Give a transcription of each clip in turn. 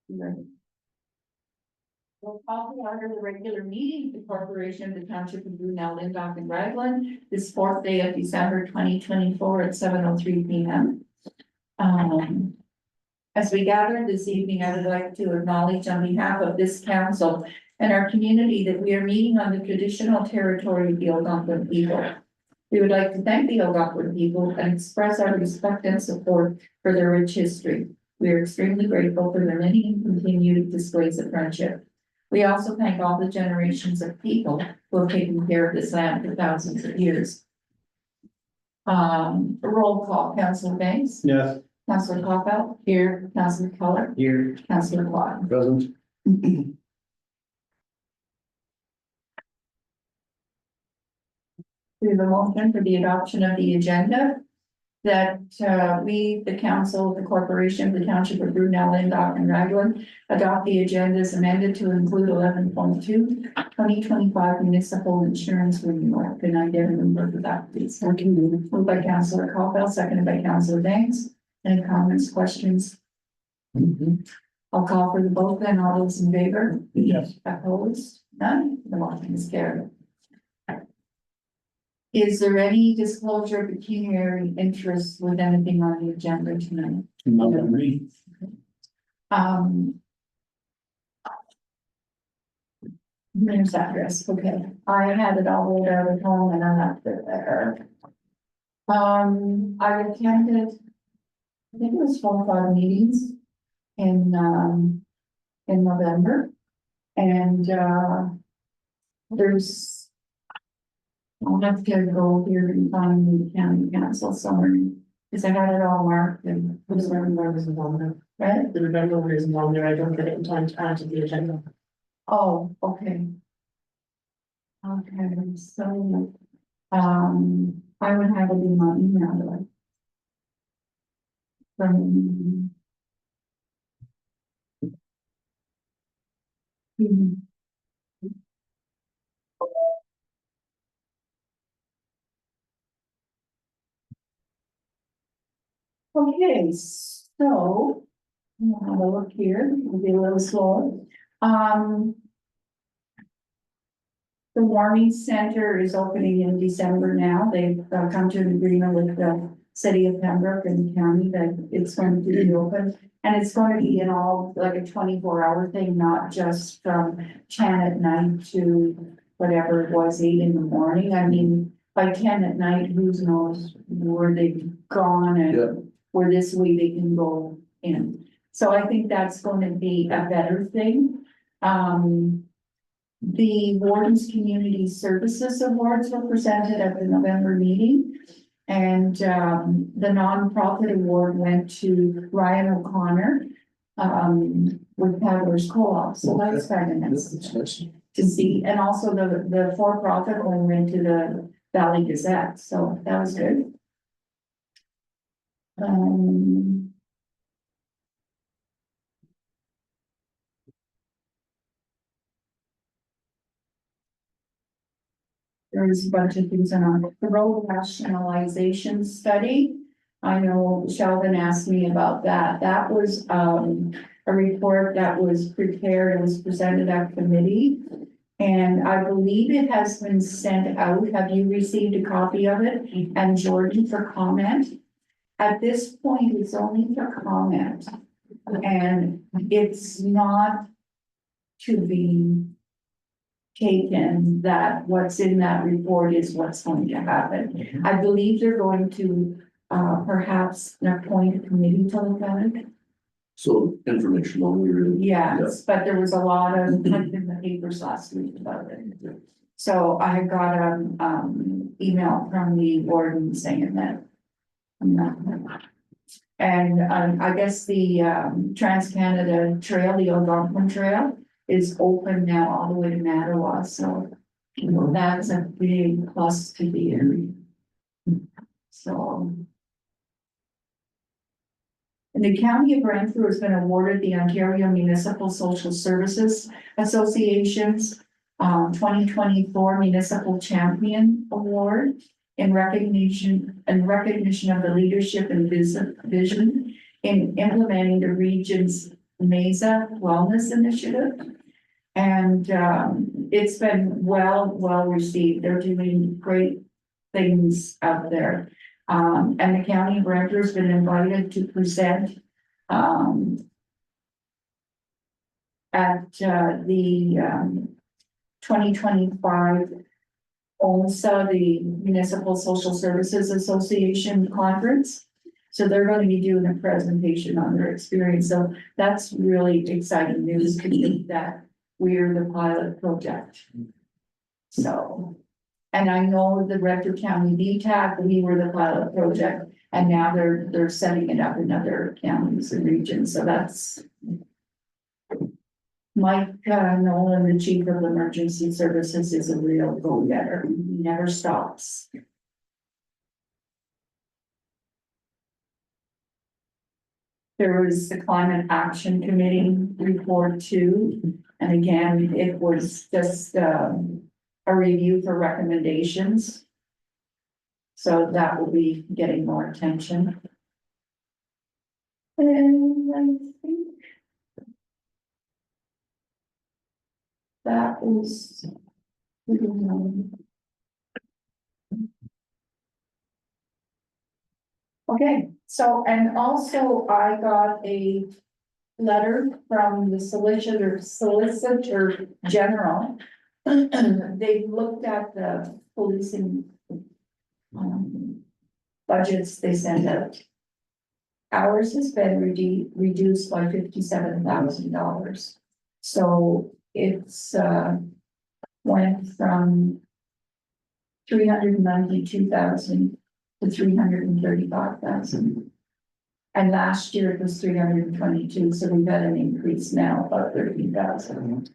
We'll call to order the regular meeting of the Corporation of the Township of Brunel, Lindop and Raglan, this fourth day of December 2024 at 7:03 p.m. As we gather this evening, I would like to acknowledge on behalf of this council and our community that we are meeting on the traditional territory of the Algonquin people. We would like to thank the Algonquin people and express our respect and support for their rich history. We are extremely grateful for their many and continued displays of friendship. We also thank all the generations of people who have taken care of this land for thousands of years. Roll call, Councillor Banks. Yes. Councillor Capel. Here. Councillor Keller. Here. Councillor Quad. Present. We have a motion for the adoption of the agenda that we, the council, the corporation, the township of Brunel, Lindop and Raglan, adopt the agenda as amended to include 11.2 2025 municipal insurance renewal. Can I get a number for that, please? Moved by Councillor Capel, seconded by Councillor Banks. Any comments, questions? I'll call for the vote then. All those in favor? Yes. Opposed? None? The motion is carried. Is there any disclosure of pecuniary interest with anything on the agenda tonight? Mayor's address, okay. I had it all laid out at home and I left it there. I attended, I think it was 4 or 5 meetings in November. And, there's, I'll have to go here and find the county council summary, because I had it all marked and. There's no reason on there. Right? There's no reason on there. I don't get it in time to add to the agenda. Oh, okay. Okay, so, I would have it in my email, like. From. Okay, so, I'll have a look here, we'll be a little slower. The warming center is opening in December now. They've come to an agreement with the city of Pembroke and the county that it's going to be open. And it's going to be in all like a 24-hour thing, not just from 10 at night to whatever it was, 8 in the morning. I mean, by 10 at night, who knows where they've gone and where this way they can go in. So I think that's going to be a better thing. The Warden's Community Services Awards were presented at the November meeting. And the nonprofit award went to Ryan O'Connor with Paddler's Co-op. So that's kind of nice to see. And also the for-profit one went to the Valley Gazette. So that was good. There's a bunch of things on the road rationalization study. I know Sheldon asked me about that. That was a report that was prepared and was presented at committee. And I believe it has been sent out. Have you received a copy of it? And Jordan for comment? At this point, it's only for comment. And it's not to be taken that what's in that report is what's going to happen. I believe they're going to perhaps appoint a committee to look at it. So information only really. Yes, but there was a lot of in the papers last week about it. So I got an email from the warden saying that. And I guess the Trans-Canada Trail, the Algonquin Trail, is open now all the way to Mattawa, so you know that's a big plus to the area. So. And the County of Renfrew has been awarded the Ontario Municipal Social Services Association's 2024 Municipal Champion Award in recognition of the leadership and vision in implementing the region's Mesa Wellness Initiative. And it's been well received. They're doing great things out there. And the county director's been invited to present at the 2025 OMSA, the Municipal Social Services Association Conference. So they're going to be doing a presentation on their experience. So that's really exciting news that we're the pilot project. So, and I know the Rector County VTAC, we were the pilot project, and now they're setting it up in other counties and regions. So that's Mike Nolan, the Chief of Emergency Services, is a real go-getter. He never stops. There was the Climate Action Committee report too. And again, it was just a review for recommendations. So that will be getting more attention. And I think that was. Okay, so, and also I got a letter from the Solicitor General. They looked at the policing budgets they send out. Ours has been reduced by $57,000. So it's went from 392,000 to 335,000. And last year it was 322, so we've had an increase now about 13,000.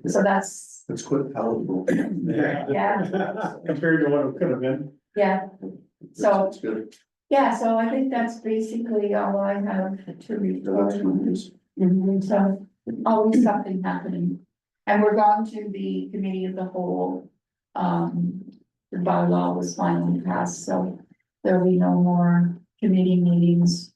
So that's quite palatable. Yeah. Compared to what it could have been. yeah. So That's good. yeah, so I think that's basically all I have to report. So always something happening. And we're going to the committee of the whole. The bylaw was finally passed, so there'll be no more committee meetings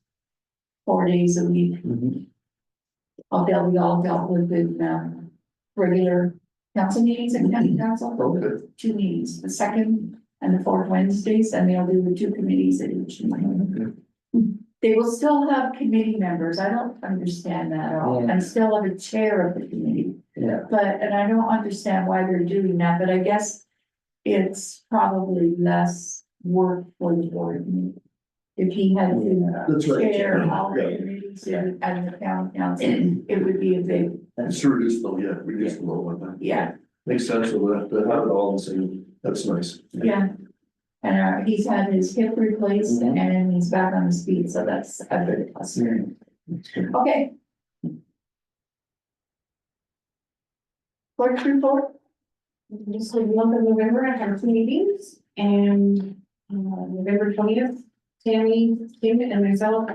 4 days a week. They'll be all dealt with in regular council meetings and county council. Okay. 2 meetings, the second and the fourth Wednesdays, and they'll do the 2 committees at each meeting. They will still have committee members. I don't understand that at all, and still have a chair of the committee. Yeah. And I don't understand why they're doing that, but I guess it's probably less work for the board. If he had That's to right. chair all the Yeah. committees and the town council, it would be a big, It's reduced though, yeah, reduced below one time. yeah, Makes sense, so we'll have to have it all the same, that's nice. yeah. And he's had his hip replaced and he's back on his feet, so that's a good plus. Okay. Clerk's report? Just like the month of November, I had 2 meetings, and November 20th, Tammy, Kim, and myself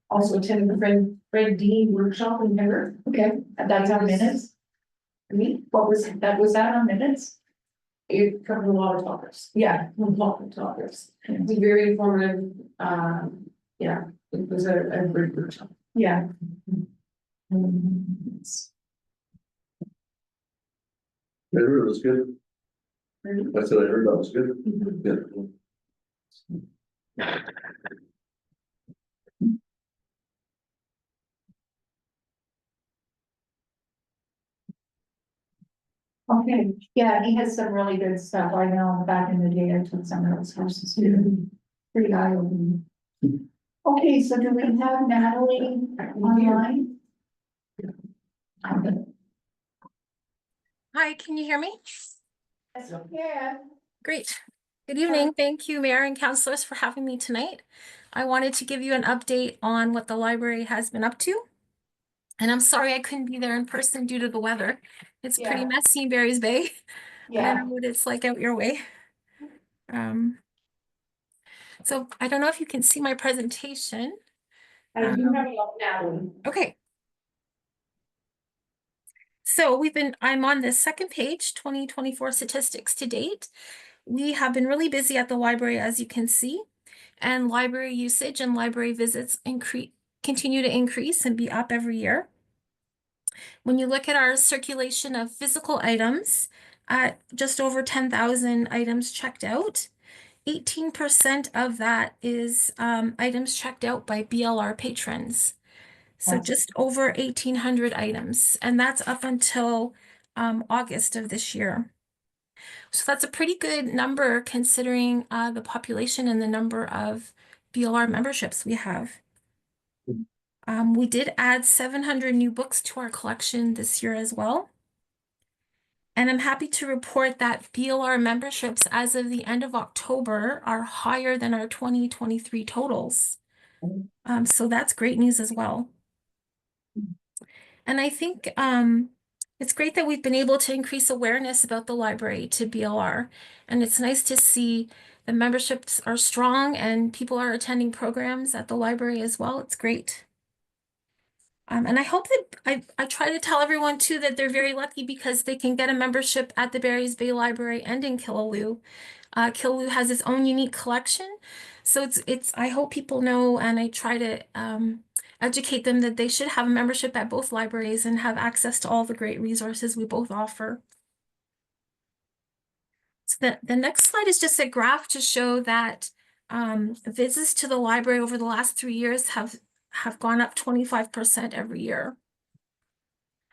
also attended the Fred Dean workshop in Denver. Okay, that's on minutes. What was that on minutes? It covered a lot of topics. Yeah. A lot of topics. It was very informative. Yeah, it was a great workshop. Yeah. I heard it was good. I said I heard that was good. Yeah. Okay, yeah, he has some really good stuff. I know back in the day, I took some of those courses too. Pretty eye opening. Okay, so do we have Natalie online? Hi, can you hear me? Yeah. Great. Good evening. Thank you, Mayor and councilors, for having me tonight. I wanted to give you an update on what the library has been up to. And I'm sorry I couldn't be there in person due to the weather. It's pretty Yeah. messy in Barry's Bay. I Yeah, don't know what it's like out your way. So I don't know if you can see my presentation. I do have a lot now. Okay. So I'm on the second page, 2024 statistics to date. We have been really busy at the library, as you can see, and library usage and library visits continue to increase and be up every year. When you look at our circulation of physical items, at just over 10,000 items checked out, 18% of that is items checked out by BLR patrons. So Wow. just over 1,800 items, and that's up until August of this year. So that's a pretty good number considering the population and the number of BLR memberships we have. We did add 700 new books to our collection this year as well. And I'm happy to report that BLR memberships as of the end of October are higher than our 2023 totals. So that's great news as well. And I think it's great that we've been able to increase awareness about the library to BLR. And it's nice to see the memberships are strong and people are attending programs at the library as well. It's great. And I hope that I try to tell everyone too that they're very lucky because they can get a membership at the Barry's Bay Library and in Killaloe. Killaloe has its own unique collection. So I hope people know, and I try to educate them that they should have a membership at both libraries and have access to all the great resources we both offer. So the next slide is just a graph to show that visits to the library over the last 3 years have gone up 25% every year.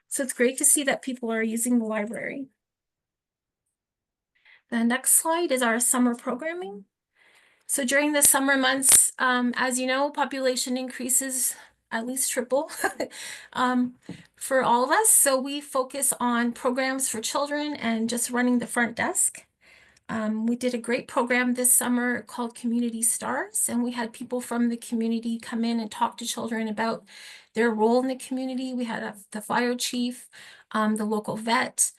So it's great to see that people are using the library. The next slide is our summer programming. So during the summer months, as you know, population increases at least triple for all of us. So we focus on programs for children and just running the front desk. We did a great program this summer called Community Stars, and we had people from the community come in and talk to children about their role in the community. We had the fire chief, the local vet,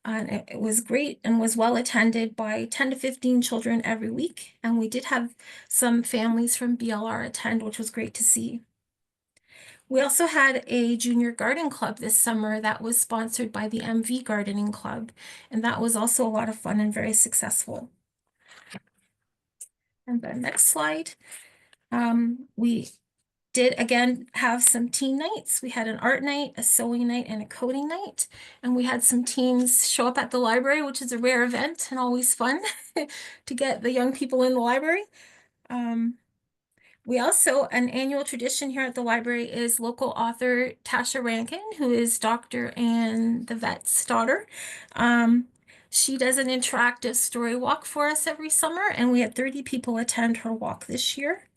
and it was great and was well attended by 10 to 15 children every week. And we did have some families from BLR attend, which was great to see. We also had a junior garden club this summer that was sponsored by the MV Gardening Club, and that was also a lot of fun and very successful. And the next slide, we did again have some teen nights. We had an art night, a sewing night, and a coding night, and we had some teens show up at the library, which is a rare event and always fun to get the young people in the library. We also, an annual tradition here at the library is local author Tasha Rankin, who is Dr. Ann the vet's daughter. She does an interactive story walk for us every summer, and we had 30 people attend her walk this year.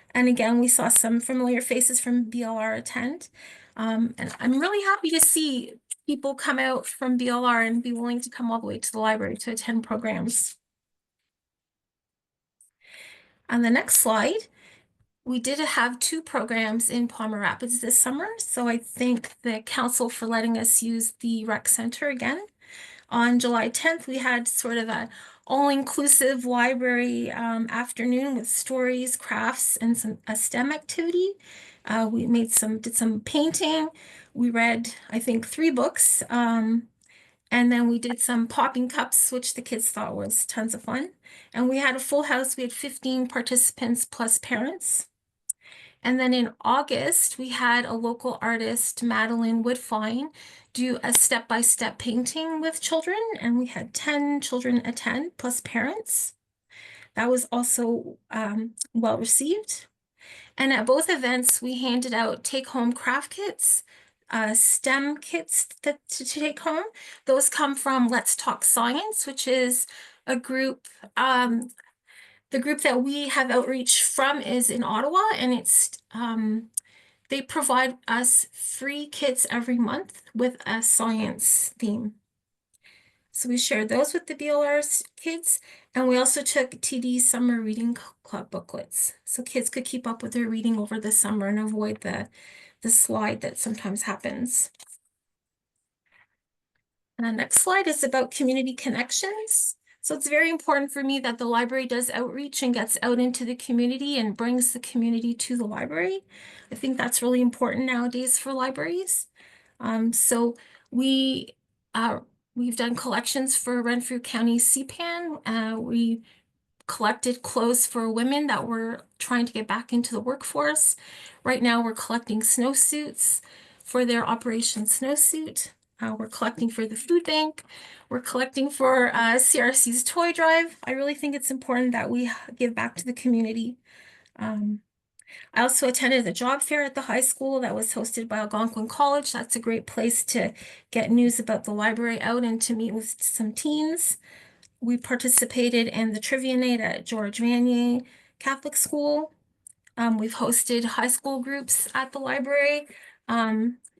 And again, we saw some familiar faces from BLR attend. And I'm really happy to see people come out from BLR and be willing to come all the way to the library to attend programs. On the next slide, we did have 2 programs in Palmer Rapids this summer, so I thank the council for letting us use the rec center again. On July 10th, we had sort of a all-inclusive library afternoon with stories, crafts, and a STEM activity. We did some painting. We read, I think, 3 books. And then we did some popping cups, which the kids thought was tons of fun. And we had a full house. We had 15 participants plus parents. And then in August, we had a local artist, Madeline Woodfine, do a step-by-step painting with children, and we had 10 children attend, plus parents. That was also well received. And at both events, we handed out take-home craft kits, STEM kits to take home. Those come from Let's Talk Science, which is a group, the group that we have outreach from is in Ottawa, and they provide us free kits every month with a science theme. So we shared those with the BLR's kids, and we also took TD Summer Reading Club booklets, so kids could keep up with their reading over the summer and avoid the slide that sometimes happens. And the next slide is about community connections. So it's very important for me that the library does outreach and gets out into the community and brings the community to the library. I think that's really important nowadays for libraries. So we've done collections for Renfrew County CPAN. We collected clothes for women that were trying to get back into the workforce. Right now we're collecting snowsuits. for their Operation Snowsuit. We're collecting for the food bank. We're collecting for CRC's toy drive. I really think it's important that we give back to the community. I also attended the job fair at the high school that was hosted by Algonquin College. That's a great place to get news about the library out and to meet with some teens. We participated in the trivia night at George Vanier Catholic School. We've hosted high school groups at the library.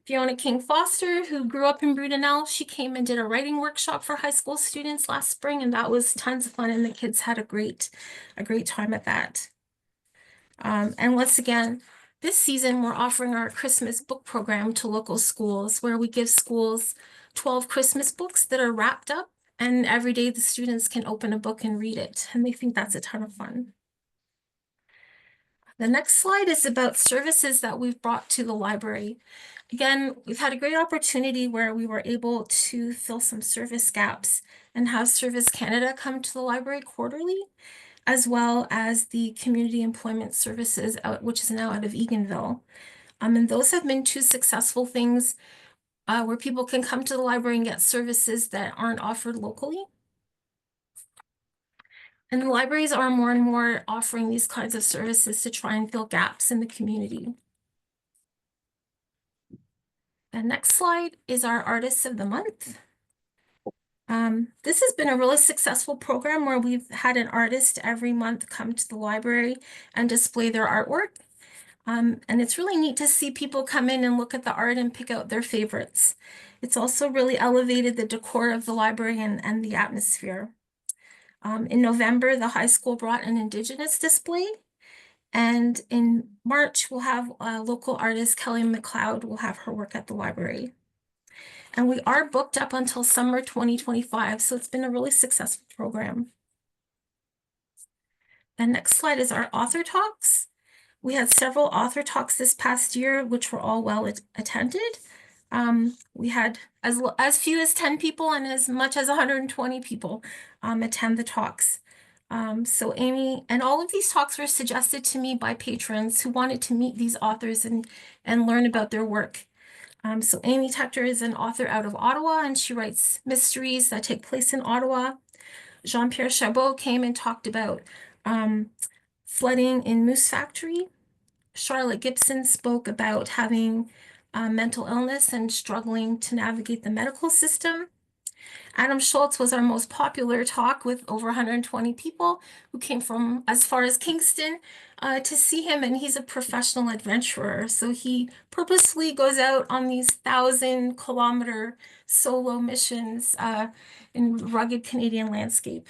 Fiona King Foster, who grew up in Brudenell, she came and did a writing workshop for high school students last spring, and that was tons of fun, and the kids had a great time at that. And once again, this season, we're offering our Christmas book program to local schools where we give schools 12 Christmas books that are wrapped up, and every day the students can open a book and read it, and they think that's a ton of fun. The next slide is about services that we've brought to the library. Again, we've had a great opportunity where we were able to fill some service gaps and have Service Canada come to the library quarterly, as well as the Community Employment Services, which is now out of Eganville. And those have been two successful things where people can come to the library and get services that aren't offered locally. And the libraries are more and more offering these kinds of services to try and fill gaps in the community. The next slide is our Artists of the Month. This has been a really successful program where we've had an artist every month come to the library and display their artwork. And it's really neat to see people come in and look at the art and pick out their favorites. It's also really elevated the decor of the library and the atmosphere. In November, the high school brought an Indigenous display. And in March, we'll have local artist Kelly McLeod will have her work at the library. And we are booked up until summer 2025, so it's been a really successful program. The next slide is our author talks. We had several author talks this past year, which were all well attended. We had as few as 10 people and as much as 120 people attend the talks. So Amy, and all of these talks were suggested to me by patrons who wanted to meet these authors and learn about their work. So Amy Tector is an author out of Ottawa, and she writes mysteries that take place in Ottawa. Jean-Pierre Chabot came and talked about flooding in Moose Factory. Charlotte Gibson spoke about having mental illness and struggling to navigate the medical system. Adam Schultz was our most popular talk with over 120 people who came from as far as Kingston to see him, and he's a professional adventurer. So he purposely goes out on these 1,000-kilometer solo missions in rugged Canadian landscape.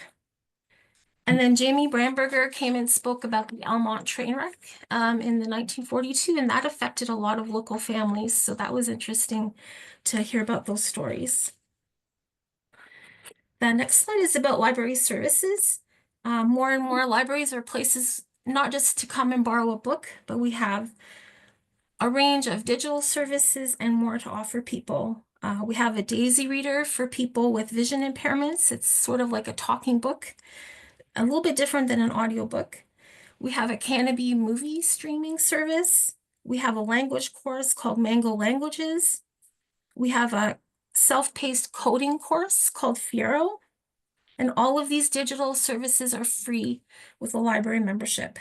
And then Jamie Bramberger came and spoke about the Almont train wreck in the 1942, and that affected a lot of local families. So that was interesting to hear about those stories. The next slide is about library services. More and more libraries are places not just to come and borrow a book, but we have a range of digital services and more to offer people. We have a Daisy reader for people with vision impairments. It's sort of like a talking book, a little bit different than an audiobook. We have a Canopy movie streaming service. We have a language course called Mango Languages. We have a self-paced coding course called Fiero. And all of these digital services are free with a library membership.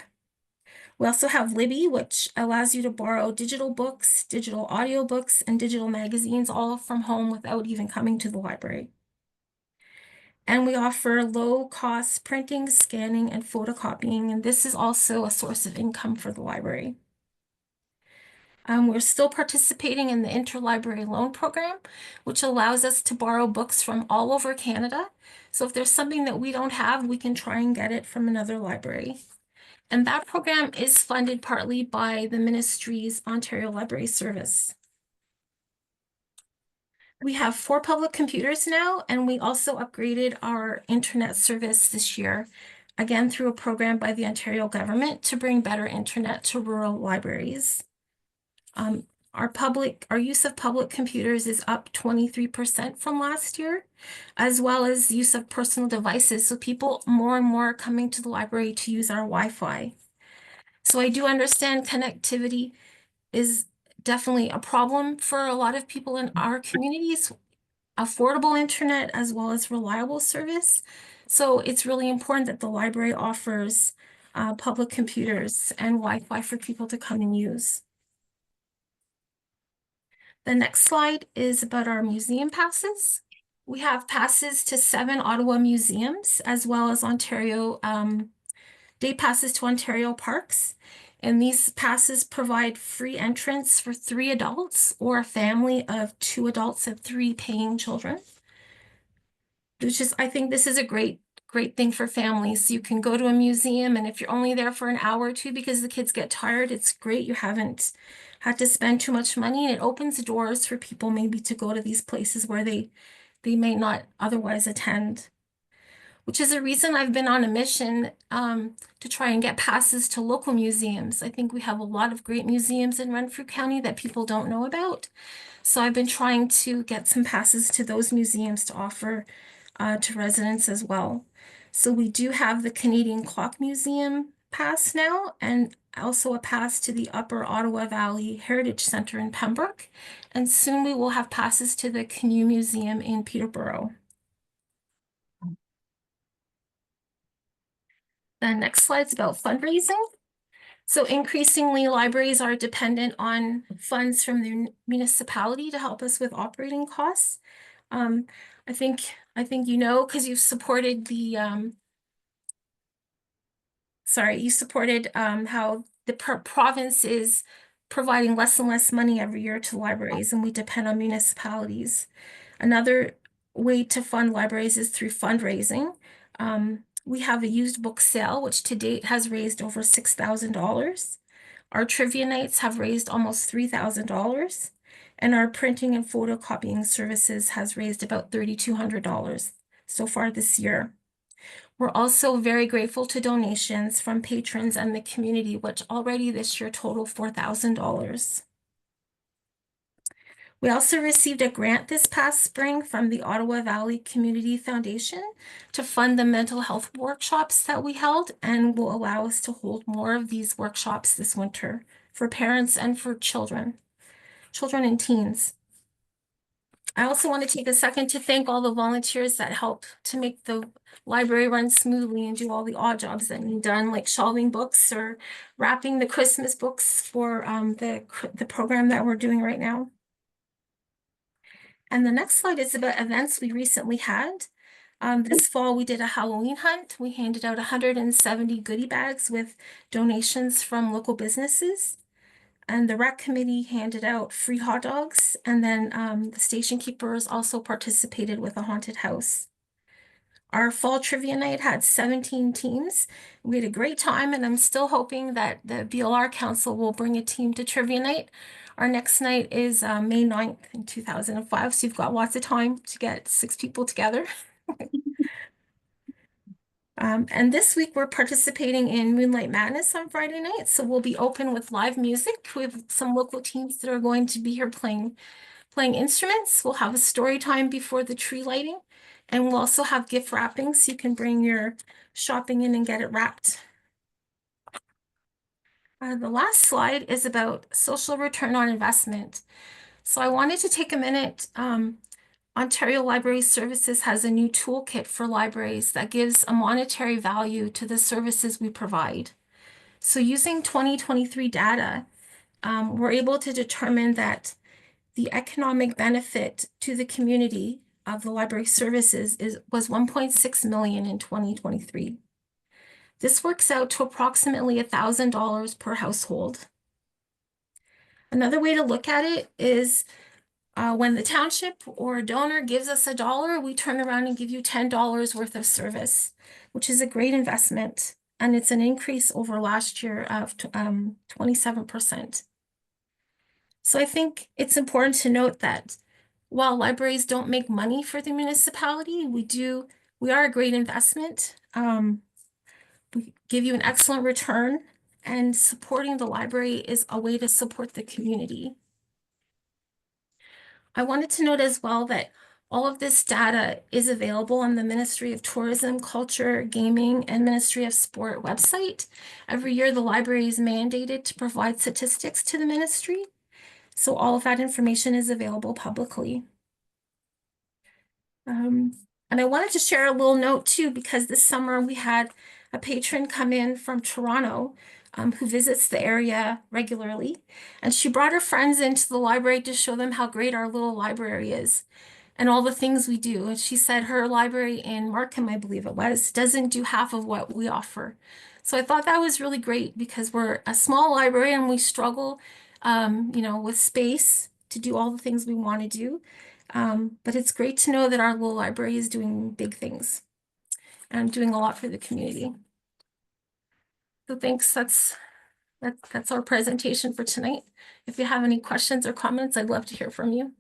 We also have Libby, which allows you to borrow digital books, digital audiobooks, and digital magazines all from home without even coming to the library. And we offer low-cost printing, scanning, and photocopying, and this is also a source of income for the library. We're still participating in the Interlibrary Loan Program, which allows us to borrow books from all over Canada. So if there's something that we don't have, we can try and get it from another library. And that program is funded partly by the ministry's Ontario Library Service. We have 4 public computers now, and we also upgraded our internet service this year, again through a program by the Ontario government to bring better internet to rural libraries. Our use of public computers is up 23% from last year, as well as use of personal devices. So people more and more are coming to the library to use our Wi-Fi. So I do understand connectivity is definitely a problem for a lot of people in our communities, affordable internet as well as reliable service. So it's really important that the library offers public computers and Wi-Fi for people to come and use. The next slide is about our museum passes. We have passes to 7 Ottawa museums, as well as Ontario, day passes to Ontario parks. And these passes provide free entrance for 3 adults or a family of 2 adults and 3 paying children. I think this is a great thing for families. You can go to a museum, and if you're only there for an hour or two because the kids get tired, it's great. You haven't had to spend too much money, and it opens doors for people maybe to go to these places where they may not otherwise attend. Which is a reason I've been on a mission to try and get passes to local museums. I think we have a lot of great museums in Renfrew County that people don't know about. So I've been trying to get some passes to those museums to offer to residents as well. So we do have the Canadian Clock Museum pass now, and also a pass to the Upper Ottawa Valley Heritage Center in Pembroke. And soon we will have passes to the Canoe Museum in Peterborough. The next slide's about fundraising. So increasingly, libraries are dependent on funds from the municipality to help us with operating costs. I think you know, because you've supported the how the province is providing less and less money every year to libraries, and we depend on municipalities. Another way to fund libraries is through fundraising. We have a used book sale, which to date has raised over $6,000. Our trivia nights have raised almost $3,000. And our printing and photocopying services has raised about $3,200 so far this year. We're also very grateful to donations from patrons and the community, which already this year total $4,000. We also received a grant this past spring from the Ottawa Valley Community Foundation to fund the mental health workshops that we held, and will allow us to hold more of these workshops this winter for parents and for children and teens. I also want to take a second to thank all the volunteers that help to make the library run smoothly and do all the odd jobs that need done, like shelving books or wrapping the Christmas books for the program that we're doing right now. And the next slide is about events we recently had. This fall, we did a Halloween hunt. We handed out 170 goodie bags with donations from local businesses. And the rec committee handed out free hot dogs. And then the station keepers also participated with a haunted house. Our fall trivia night had 17 teams. We had a great time, and I'm still hoping that the BLR Council will bring a team to trivia night. Our next night is May 9th in 2005, so you've got lots of time to get 6 people together. And this week we're participating in Moonlight Madness on Friday night, so we'll be open with live music with some local teams that are going to be here playing instruments. We'll have a story time before the tree lighting, and we'll also have gift wrapping, so you can bring your shopping in and get it wrapped. The last slide is about social return on investment. So I wanted to take a minute. Ontario Library Services has a new toolkit for libraries that gives a monetary value to the services we provide. So using 2023 data, we're able to determine that the economic benefit to the community of the library services was $1.6 million in 2023. This works out to approximately $1,000 per household. Another way to look at it is when the township or a donor gives us $1, we turn around and give you $10 worth of service, which is a great investment. And it's an increase over last year of 27%. So I think it's important to note that while libraries don't make money for the municipality, we are a great investment. We give you an excellent return, and supporting the library is a way to support the community. I wanted to note as well that all of this data is available on the Ministry of Tourism, Culture, Gaming, and Ministry of Sport website. Every year, the library is mandated to provide statistics to the ministry. So all of that information is available publicly. And I wanted to share a little note too, because this summer we had a patron come in from Toronto who visits the area regularly. And she brought her friends into the library to show them how great our little library is and all the things we do. And she said her library in Markham, I believe it was, doesn't do half of what we offer. So I thought that was really great because we're a small library and we struggle, with space to do all the things we want to do. But it's great to know that our little library is doing big things and doing a lot for the community. So thanks, that's our presentation for tonight. If you have any questions or comments, I'd love to hear from you.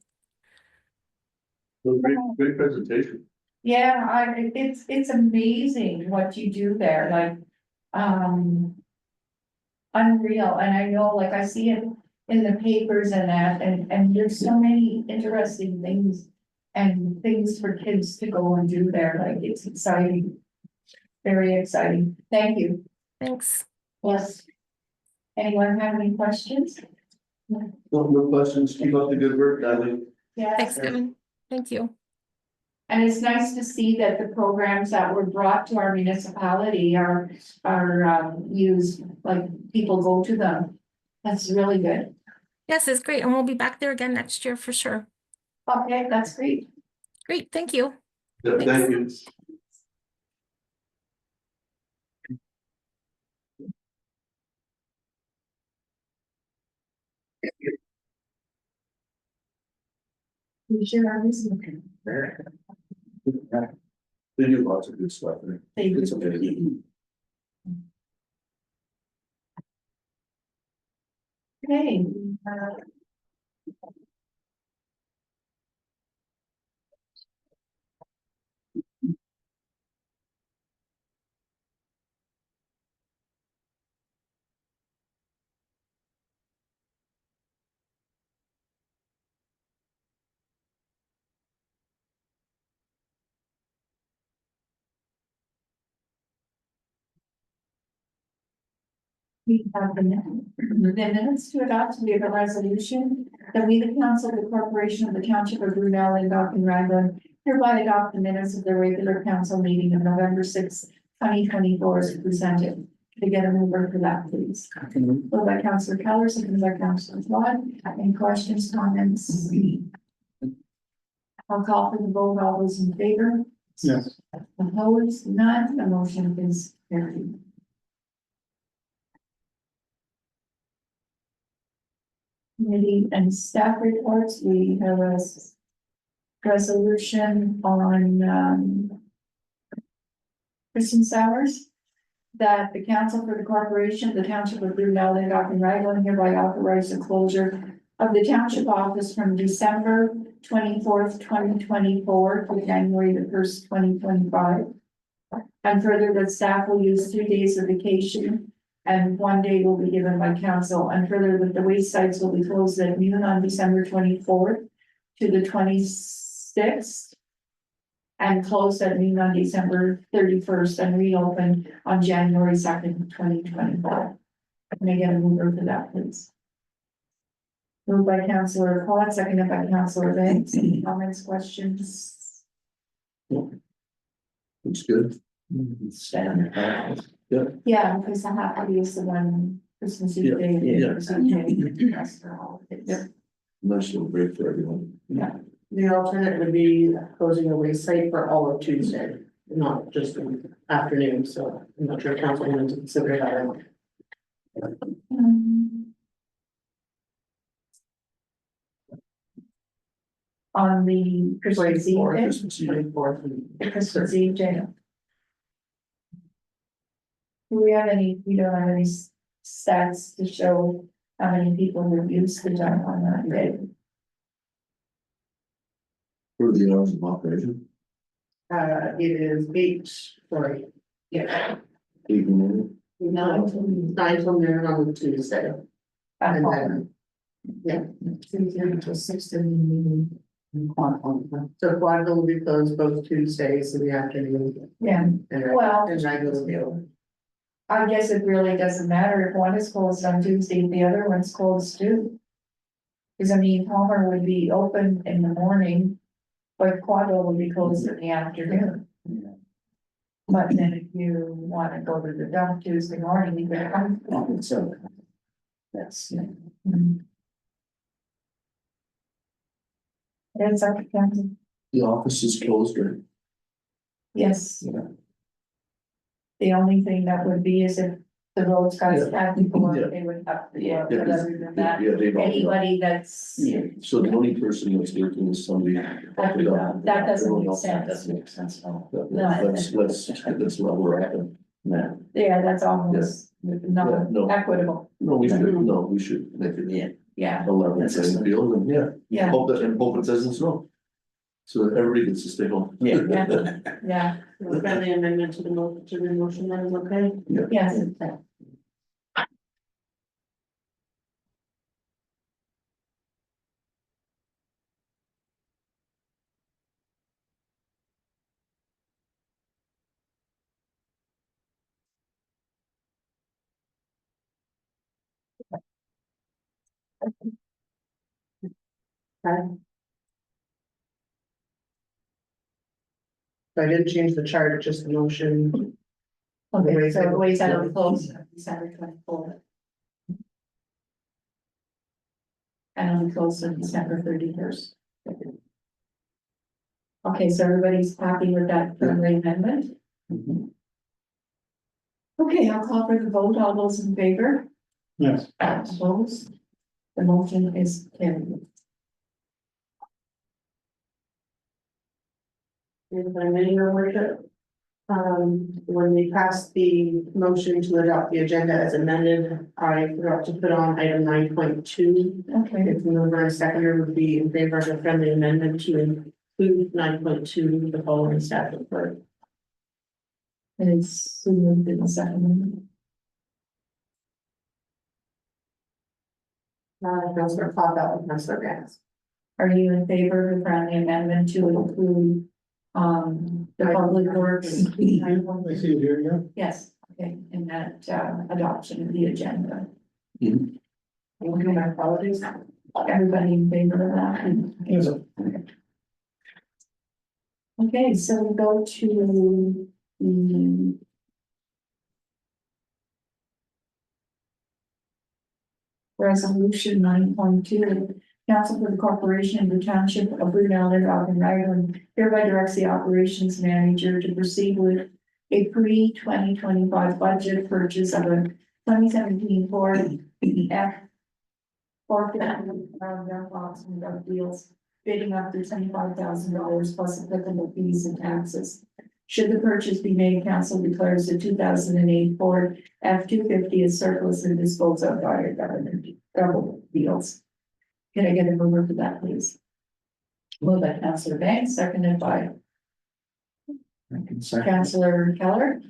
Well, great presentation. Yeah, it's amazing what you do there, like, unreal, and I know, like, I see it in the papers and that, and there's so many interesting things and things for kids to go and do there, like, it's exciting. Very exciting. Thank you. Thanks. Yes. Anyone have any questions? No questions, keep up the good work, Natalie. Yeah. Thanks, Kevin. Thank you. And it's nice to see that the programs that were brought to our municipality are used, like, people go to them. That's really good. Yes, it's great. And we'll be back there again next year for sure. Okay, that's great. Great. Thank you. Yeah, thank you. We sure are missing. They do lots of good stuff there. They do. It's amazing. Okay. We have the minutes to adopt, we have a resolution that we, the council of the corporation of the township of Brunel and Dock and Raglan, hereby adopt the minutes of the regular council meeting of November 6, 2024 as presented. Can I get a mover for that, please? Moved by Councillor Keller, seconded by Councillor Flood. Any questions, comments? I'll call for the vote. All those in favor? Yes. Opposed? None. The motion is carried. Committee and staff reports, we have a resolution on Christmas hours. That the council for the corporation, the township of Brunel and Dock and Raglan hereby authorize the closure of the township office from December 24th, 2024 to January the 1st, 2025. And further, that staff will use 3 days of vacation and 1 day will be given by council, and further that the waste sites will be closed at noon on December 24th to the 26th. And closed at noon on December 31st and reopened on January 2nd, 2024. Can I get a mover for that, please? Moved by Councillor Claude, seconded by Councillor Banks. Any comments, questions? It's good. Yeah, because the happy is the one Christmas Eve day. Yeah. Christmas Day, that's for all of it. Yeah. Nice little break for everyone. Yeah. The alternate would be closing a waste site for all of Tuesday, not just in the afternoon, so I'm not sure council wanted to consider that or not. On the Christmas Eve day, Christmas Eve. 24th and the Christmas Eve day. Do we have any, we don't have any stats to show how many people have used the time on that day? For the hours of operation. it is 8, sorry, yeah, 8 in the morning. 9 till noon on the Tuesday. At And home? then, yeah. 2:30 till 6:30. So Quadville will be closed both Tuesdays in the afternoon. Yeah, And well, and Raglan will be open. I guess it really doesn't matter if one is closed on Tuesday, and the other one's closed too. Cause I mean, Homer would be open in the morning, but Quadville would be closed in the afternoon. But then if you wanna go to the dump Tuesday morning, you can come. So. That's, It's up to council. The office is closed, right? Yes. Yeah. The only thing that would be is if the roads guys have people, Yeah. they would have to, Yeah, but 'cause- other than that, Yeah, they've all. anybody that's. So the only person that's working is somebody. That doesn't Everyone make else, sense. doesn't make sense, no. Let's level right up. Yeah. Yeah, that's almost not Yeah, no. equitable, No, we should make it yeah, a level That's playing just- field and yeah, hope it doesn't snow. So that everybody gets to stay home. Yeah. yeah, The friendly amendment to the motion, that is okay? yes. So I didn't change the chart, just the motion. Okay, so it weighs out close, December 24th. And it'll be closed on December 31st. Okay, so everybody's happy with that friendly amendment? Okay, I'll call for the vote. All those in favor? Yes. Opposed? The motion is carried. If I may, your worship. When we passed the motion to adopt the agenda as amended, I forgot to put on item 9.2. Okay, If the mover and seconder would be in favor of a friendly amendment to include 9.2, the following statute for. and it's moved in the second. Councillor Clappell and Councillor Gans. Are you in favor of the friendly amendment to include, the public works? I see it here, yeah. Yes, okay, in that, adoption of the agenda. My apologies. Everybody in favor of that? Yes. Okay, so we go to the. Resolution 9.2, Council for the Corporation of the Township of Brunel, Dog and Raglan hereby directs the operations manager to proceed with a pre-2025 budget purchase of a 2017 Ford F. 450 gun box and gun deals, bidding up to $25,000 plus applicable fees and taxes. Should the purchase be made, council declares the 2008 Ford F-250 as surplus and disposed of by our government deals. Can I get a mover for that, please? Moved by Councillor Banks, seconded by Councillor Keller.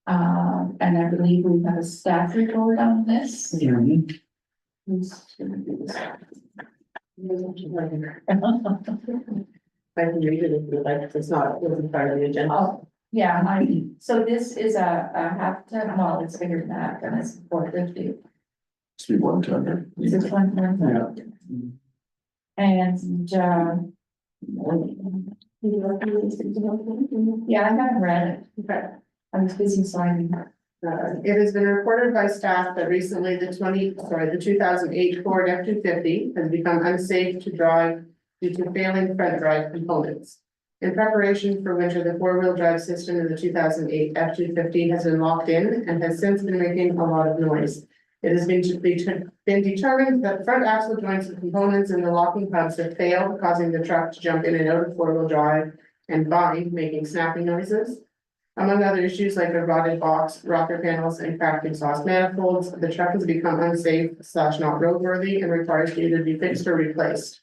And I believe we have a staff report on this. Who's gonna do this? I can read it if you like, it's not, it wasn't part of the agenda. Oh, yeah, so this is a half ton, well, it's bigger than that, and it's 450. It's be one time. Is this one? And, yeah, I haven't read it. Okay. I was busy signing. It has been reported by staff that recently the 2008 Ford F-250 has become unsafe to drive due to failing front drive components. In preparation for winter, the four-wheel drive system in the 2008 F-250 has been locked in and has since been making a lot of noise. It has been determined that front axle joints and components in the locking hubs have failed, causing the truck to jump in and out of four-wheel drive and bind, making snapping noises. Among other issues like a rotted box, rocker panels, and cracked exhaust manifolds, the truck has become unsafe / not roadworthy and requires either to be fixed or replaced.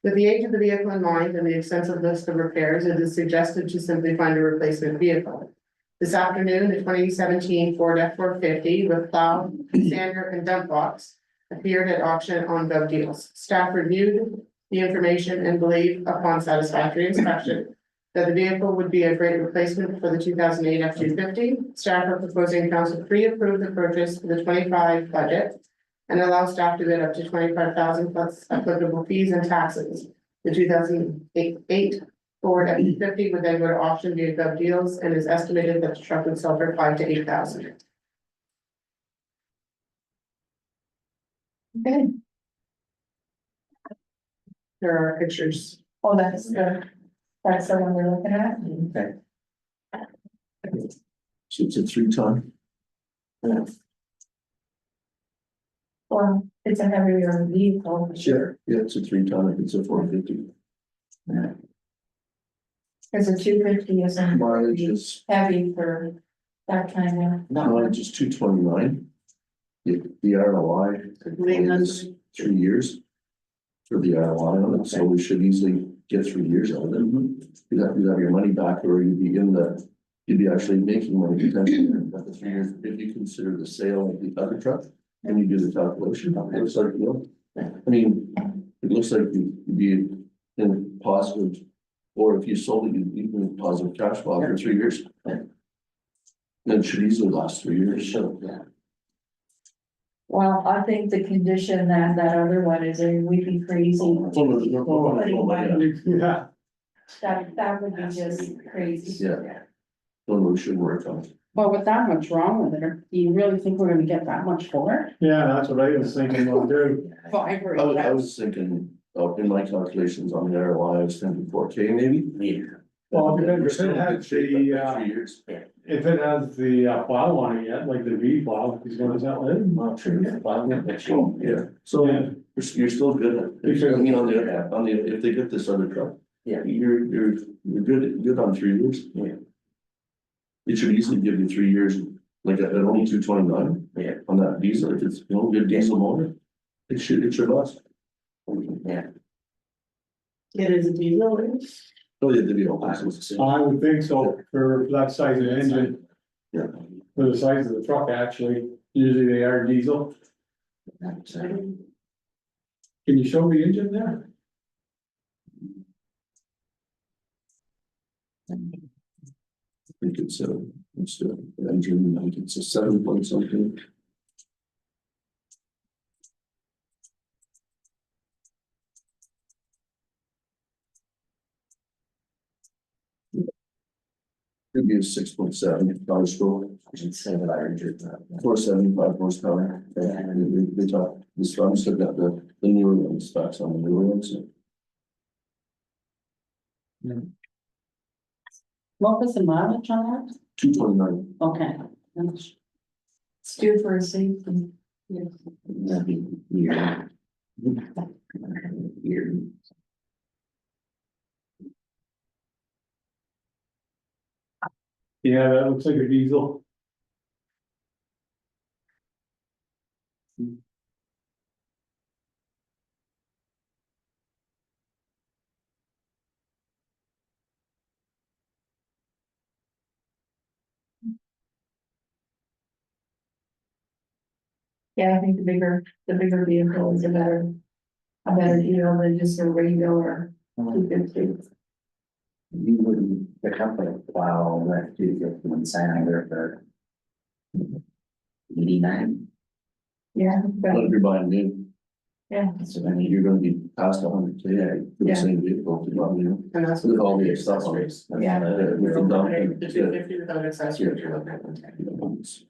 With the age of the vehicle in mind and the extensive list of repairs, it is suggested to simply find a replacement vehicle. This afternoon, the 2017 Ford F-450 with plow, sander, and dump box appeared at auction on GovDeals. Staff reviewed the information and believed, upon satisfactory inspection, that the vehicle would be a great replacement for the 2008 F-250. Staff are proposing council pre-approve the purchase for the 25 budget and allow staff to bid up to 25,000 plus applicable fees and taxes. The 2008 Ford F-250 would then go to auction via Gov Deals and is estimated that the truck would sell for 5,000 to 8,000. Okay, There are pictures. oh, that's the one we're looking at. So it's a 3-ton. Well, it's a heavier vehicle. Sure. Yeah, it's a 3-ton, if it's a 450. Cause the 250 isn't Mileage is, heavy for that kind of. mileage is 229. The ROI is 3 years. For the ROI on it, so we should easily get 3 years out of it. You'd have your money back, or you'd be actually making money potentially after 3 years, if you consider the sale of the other truck. And you do the calculation, it looks like, I mean, it looks like you'd be in positive. Or if you sold it, you'd be in positive cash flow for 3 years. Then it should easily last 3 years. So, Well, I think the condition that other one is in, we'd be crazy. Yeah, That would be just crazy. Yeah. We should work on it. Well, with that much wrong with it, do you really think we're gonna get that much for it? yeah, that's what I was thinking of too. Fiber. I was thinking, in my calculations on the ROI, I was thinking 4K maybe. Well, it depends, if it has the, 3 years. if it has the plow on it yet, like the V plow, he's gonna sell it. Yeah, so you're still good. I mean, on the, if they get this other truck. Yeah. You're good on 3 years. Yeah. It should easily give you 3 years, like at only 229. Yeah. On that diesel, if it's, good diesel motor, it should last. Yeah. It is a diesel. Oh, yeah, the vehicle license. I would think so, for that size of engine, Yeah. for the size of the truck, actually, usually they are diesel. Can you show the engine there? I think it's a engine, I think it's a 7 point something. Could be a 6.7 power stroke, 475 horsepower. And they talk, this one still got the newer one specs on the newer ones. What was the mileage on that? 229. Okay. It's due for a safety. That'd be year. Year. Yeah, that looks like a diesel. Yeah, I think the bigger vehicle is a better deal than just a regular 250. You wouldn't pick up a plow that 250 and sign there for 89. Yeah, But if you're buying new, yeah, That's what I mean. you're gonna be past 100K for the Yeah. same vehicle, you know, And that's with all the stuff on it. accessories. Yeah. With the dump. The 250 without accessories, you're looking at 110.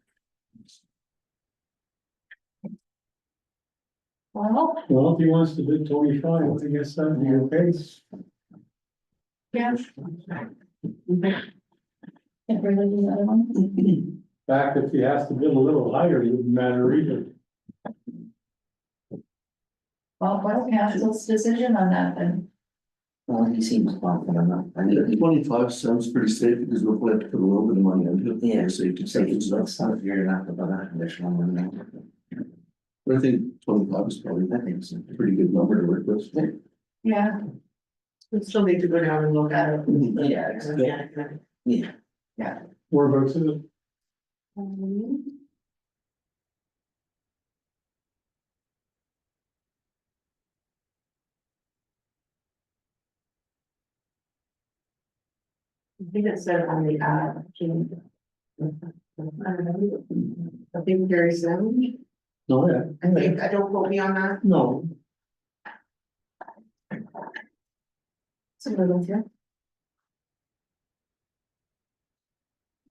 well, Well, if he wants to bid 25, I guess that'd be okay. yeah. Can't really do that one. In fact, if he has to bid a little higher, it wouldn't matter either. Well, what's council's decision on that then? Well, he seems confident. I Yeah, mean, 25 sounds pretty safe because we'll have to put a little bit of money into it. Yeah. For safety say stuff and stuff. it's not you're not about that conditional one. But I think 25 is probably I think so. a pretty good number to work with. Yeah, We still need to go down and look at it. Yeah, exactly. Yeah. Whereabouts is it? I think it said on the I think very soon. No, yeah, I think, I don't quote me on that. no, It's a good one, yeah.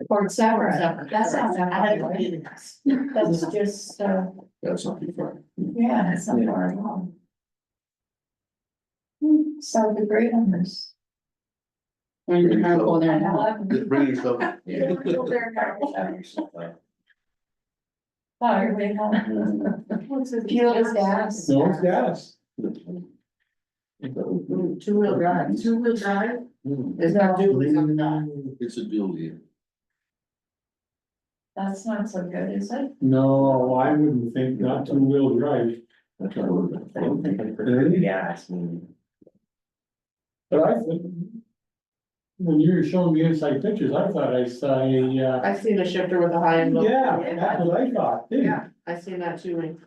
Port Severn, Severn. that's not that I had far to away. do this. That's just, That's not too far. yeah, it's not far at all. So the great numbers. When you're trying to go there and help. Bring yourself. Oh, you're big home. Fuel is gas. no, it's gas. Two-wheel drive. Two-wheel drive is not dually on that. It's a deal deal. That's not so good, is it? No, I wouldn't think not two-wheel drive, That's not what I don't think I put gas, but I think. When you were showing me inside pictures, I thought I saw a, I've seen a shifter with a high and low. yeah, that's what I thought, too. Yeah, I've seen that too. Like,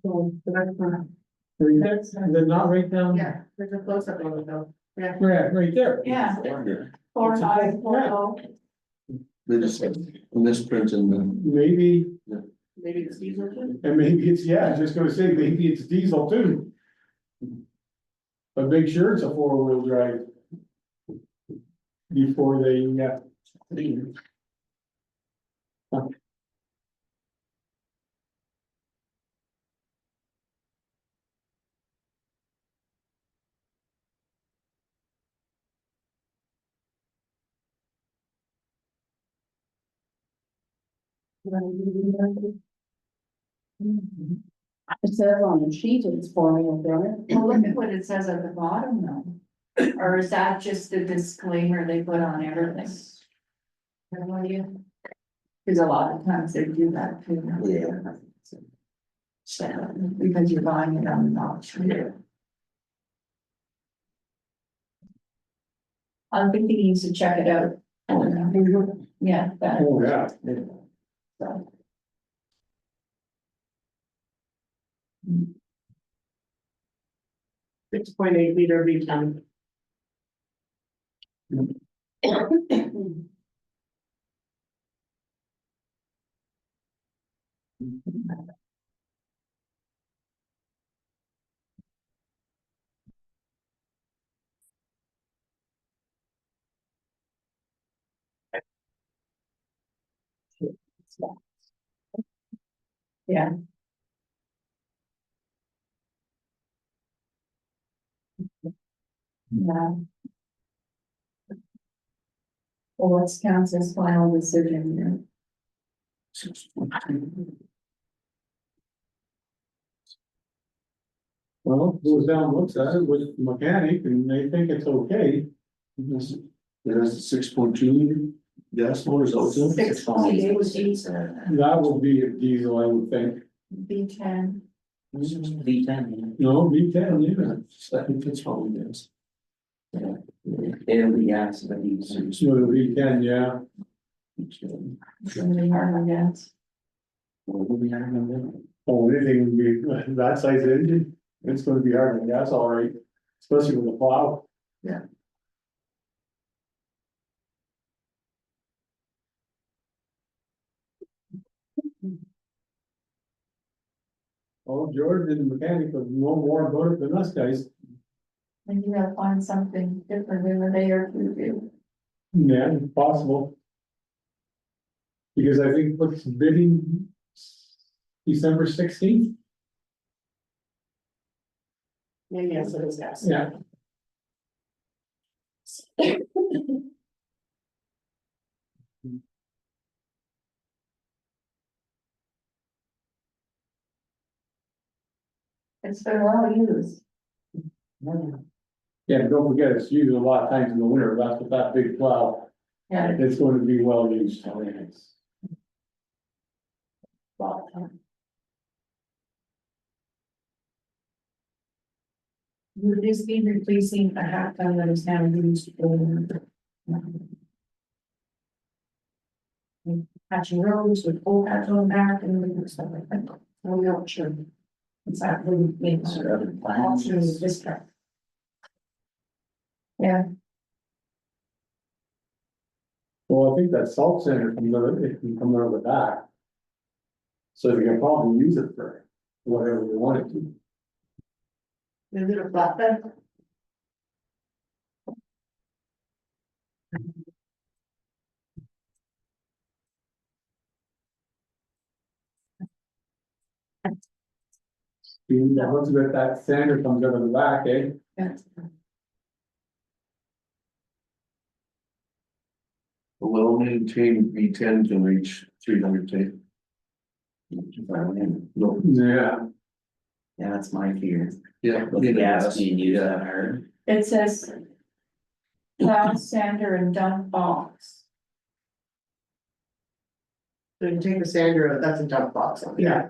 so that's fine. They're not right down. Yeah, there's a close-up on it though. Yeah. Right there. Yeah. Yeah. 4.5, 4.0. They just misprint and then. Maybe, Maybe it's diesel too. and maybe it's, yeah, I was just gonna say, maybe it's diesel too. But make sure it's a four-wheel drive. Before they, It says on the sheet it's four-wheel drive. Well, look at what it says at the bottom though. Or is that just the disclaimer they put on everything? Because a lot of times they do that too. Yeah. So, because you're buying it on the auction. I think he needs to check it out. Yeah, that, oh, yeah. so. .8 liter V10. Yeah. Yeah. Well, what's council's final decision here? Well, goes down, looks at it with the mechanic and they think it's okay. It has a 6.2 gas motor, is that what's in it? 6.8 That would be a diesel, I would think. V10. V10, No, V10, yeah. I think that's probably gas. it'll be gas, but he's. With a V10, yeah. Really hard, I guess. Oh, anything would be, that size engine, it's gonna be hard to gas, all right, especially with the plow. Yeah. Oh, George and the mechanic would know more about it than us guys. Maybe they'll find something different in a day or two. too. Yeah, it's possible. Because I think what's bidding December 16th, Maybe yes, it is gas. yeah. It's been well used. Yeah, don't forget, it's used a lot of times in the winter, that's with that big plow, Yeah. it's going to be well used. Well, Would this be replacing a half ton that is now used for? Patching roads with full patch on the back and stuff like that. I'm not sure. It's that really makes Is there other plans? option with this truck. Yeah, Well, I think that salt center comes out, it can come out of the back. So you can probably use it for whatever you want it to. Is it a flatbed? Once you get that sander comes out of the back, eh? A well-maintained V10 can reach 300 K. No, Yeah. Yeah, that's my fear. yeah. With the gas being used that hard. it says plow, sander and dump box. So you take the sander, out, that's a dump box on it. Yeah.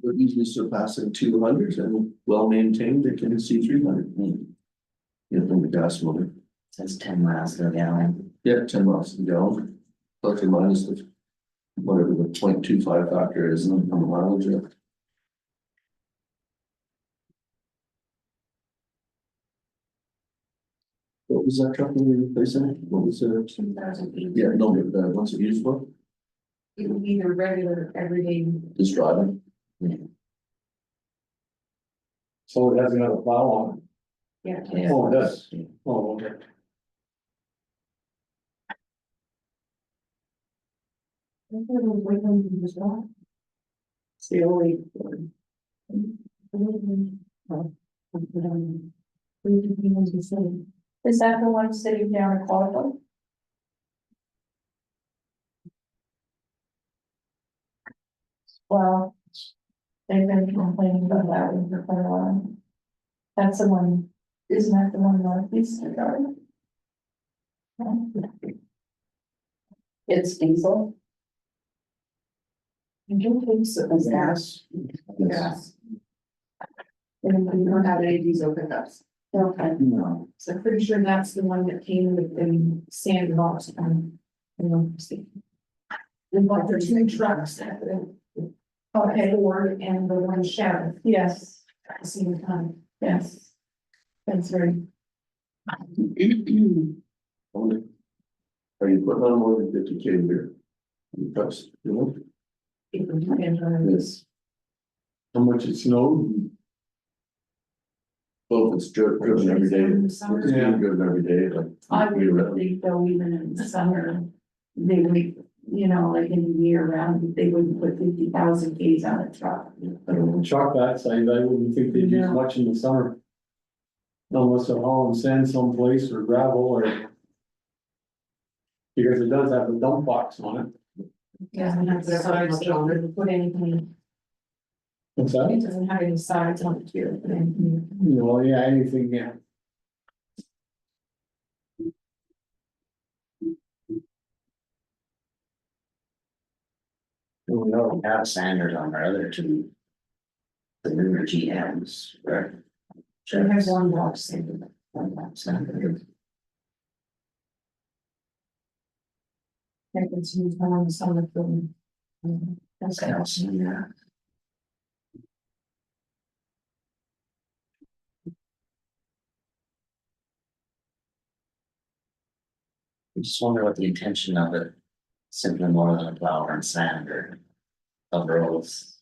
But usually surpassing 200 and well-maintained, they can see 300. Yeah, from the gas motor. Says 10 miles per gallon. Yeah, 10 miles a gallon, plus or minus the, whatever the 0.25 factor is on the mileage. Yeah. What was that truck we were replacing? What was it? 2008. Yeah, no, but what's it used for? It would be the regular everyday. Just driving. So it has another plow on Yeah. Yeah. Oh, it does. it. Oh, okay. It's the only. Is that the one sitting down in Qualico? Well, they've been complaining about that one for quite a while. That's the one, isn't that the one northeast of Garden? It's diesel. I don't think so. It's gas. Yes. And we don't have any diesel pickups. Okay. No. So I'm pretty sure that's the one that came with the sandbox on. We bought the two trucks at the Okay, Ford and the one Chevy yes, at the same time. yes. That's right. Are you putting on more than 50 K a year? Trucks, you know? It would depend on this. How much it snowed? Well, if it's driven every day, In the it's summer. Yeah. being driven every day, like. I would really go even in the summer, they would, you know, like in the year round, they wouldn't put 50,000 Ks on a truck. Truck that size, I wouldn't think they'd use No. much in the summer. Unless they're hauling sand someplace or gravel or. Because it does have a dump box on it. Doesn't have the sides to put anything, What's that? it doesn't have any sides on it here, but anything. Well, yeah, anything, yeah. We already have sanders on our other two. The newer GMs, right? It has one box in Sander. I can see it's on the summer film. That's I don't see that. I just wonder what the intention of it, simply more than a plow and sander of roads.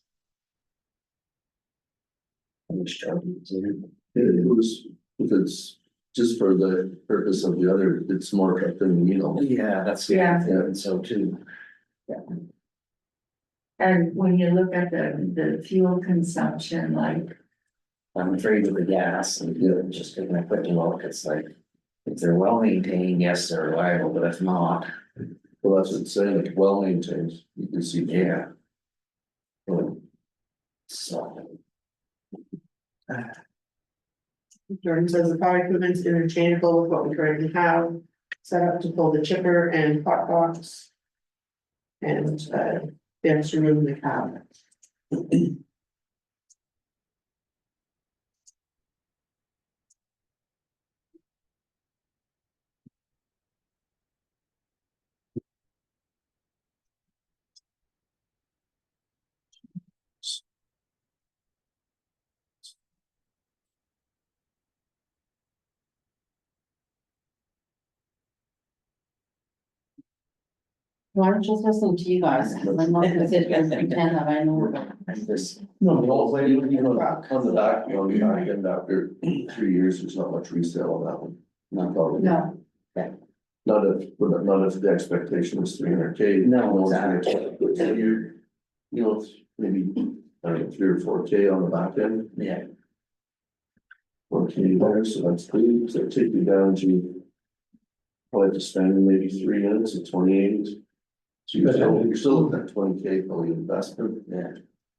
Which charges you? It was, if it's just for the purpose of the other, it's more truck than, you know. Yeah, that's. Yeah. And so too. And when you look at the fuel consumption, like, I'm afraid of the gas and just taking a quick look, it's like. If they're well maintained, yes, they're reliable, but if not, Well, that's what it's saying, it's well maintained, you can see. yeah. So. Jordan says the power equipment's interchangeable with what we currently have, set up to pull the chipper and hot box. And, the extra room in the cab. Well, I'm just listening to you guys, because I'm not gonna sit here and pretend that I know. I'm just, No, you know, on the back, you know, you know, again, after 3 years, there's not much resale on that one. Not probably. No, Not if the expectation is 300K. No, it's exactly. 300K. So you know, it's maybe, I don't know, 3 or 4K on the back end, yeah, 4K there, so that's good, so take you down to. Probably have to spend maybe 3 units at 28. So you're still looking at 20K probably investment. yeah.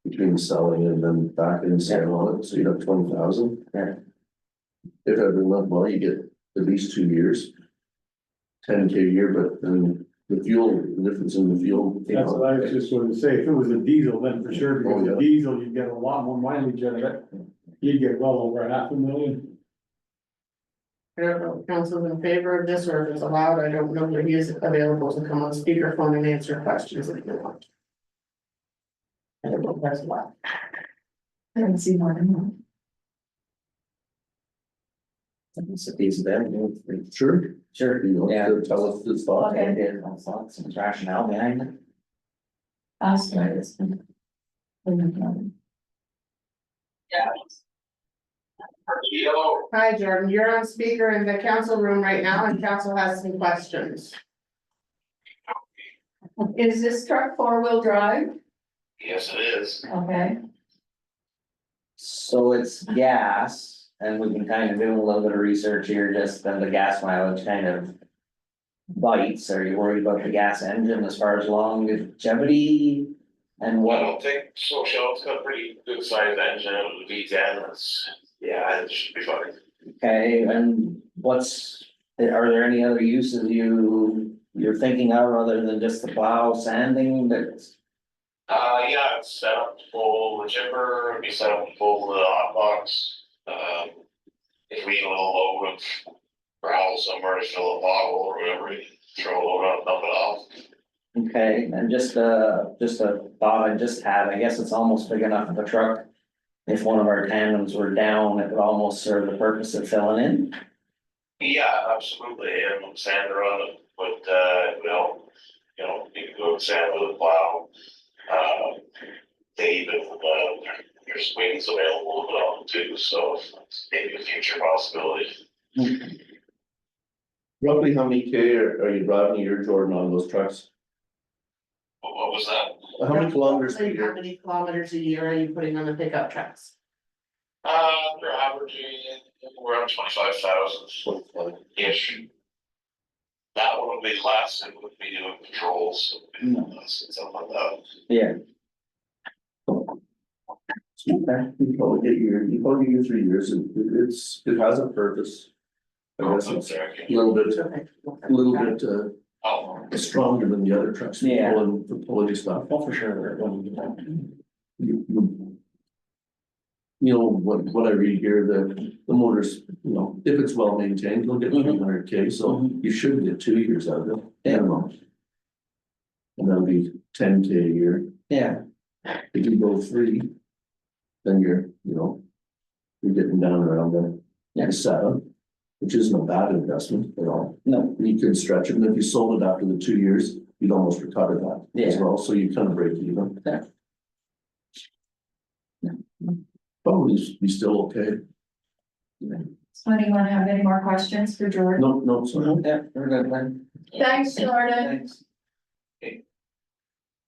Between selling and then back and selling on it, so you have 20,000. Yeah. If everything went well, you get at least 2 years. 10K a year, but then the fuel, the difference in the fuel. That's what I was just going to say, if it was a diesel, then for sure, because Oh, yeah. the diesel, you'd get a lot more mileage out of it. You'd get well over 500,000. I don't know if council's in favor of this or if it's allowed, I don't know, but he is available to come on speakerphone and answer questions if you want. I don't know if that's allowed. I haven't seen more than one. It's a piece of them, Sure. sure, You know, yeah. to tell us the thought. Okay. Yeah, I thought some rationale behind it. Ask me this. Hi, Jordan, you're on speaker in the council room right now and council has some questions. Is this truck 4-wheel drive? Yes, it is. Okay, So it's gas, and we've been kind of doing a little bit of research here, just then the gas mileage kind of. Bites, are you worried about the gas engine as far as longevity? And I what, don't think so, Shell, it's got a pretty good sized engine, it would be 10, that's, yeah, it should be fine. okay, and what's, are there any other uses you're thinking of other than just the plow sanding that's? Yeah, it's set up to pull the chipper, it'd be set up to pull the hot box. If we need a little load of gravel somewhere to fill a bottle or whatever, we throw a load on, dump it off. Okay, and just a thought I just had, I guess it's almost big enough of a truck. If one of our tandems were down, it would almost serve the purpose of filling in. Yeah, absolutely, and sander on it, but, well, you know, you can go sand with a plow. They even, there's wings available with them too, so it's maybe a future possibility. Roughly how many K are you driving a year, Jordan, on those trucks? What was that? How many kilometers per How year? many kilometers a year are you putting on the pickup trucks? They're averaging around 25,000 ish. That one would be less, it would be doing patrols, it would be less, something like that. Yeah. Okay, you probably get your 3 years, and it has a purpose. I guess it's a little bit, Oh, stronger than the other trucks. for Yeah. pulling stuff. Well, for sure. You know, what I read here, the motors, you know, if it's well maintained, you'll get 300K, so you should get 2 years out of it. Yeah. minimum. And that'll be 10K a year. Yeah, If you go 3, then you're getting down around the 7, which isn't a bad investment at all. no, You could stretch it, and if you sold it after the 2 years, you'd almost recover that as Yeah. well, so you kind of break even. Yeah. Probably be still okay. so anyone have any more questions for Jordan? No, sorry, yeah, we're good then. Thanks, Jordan. Thanks.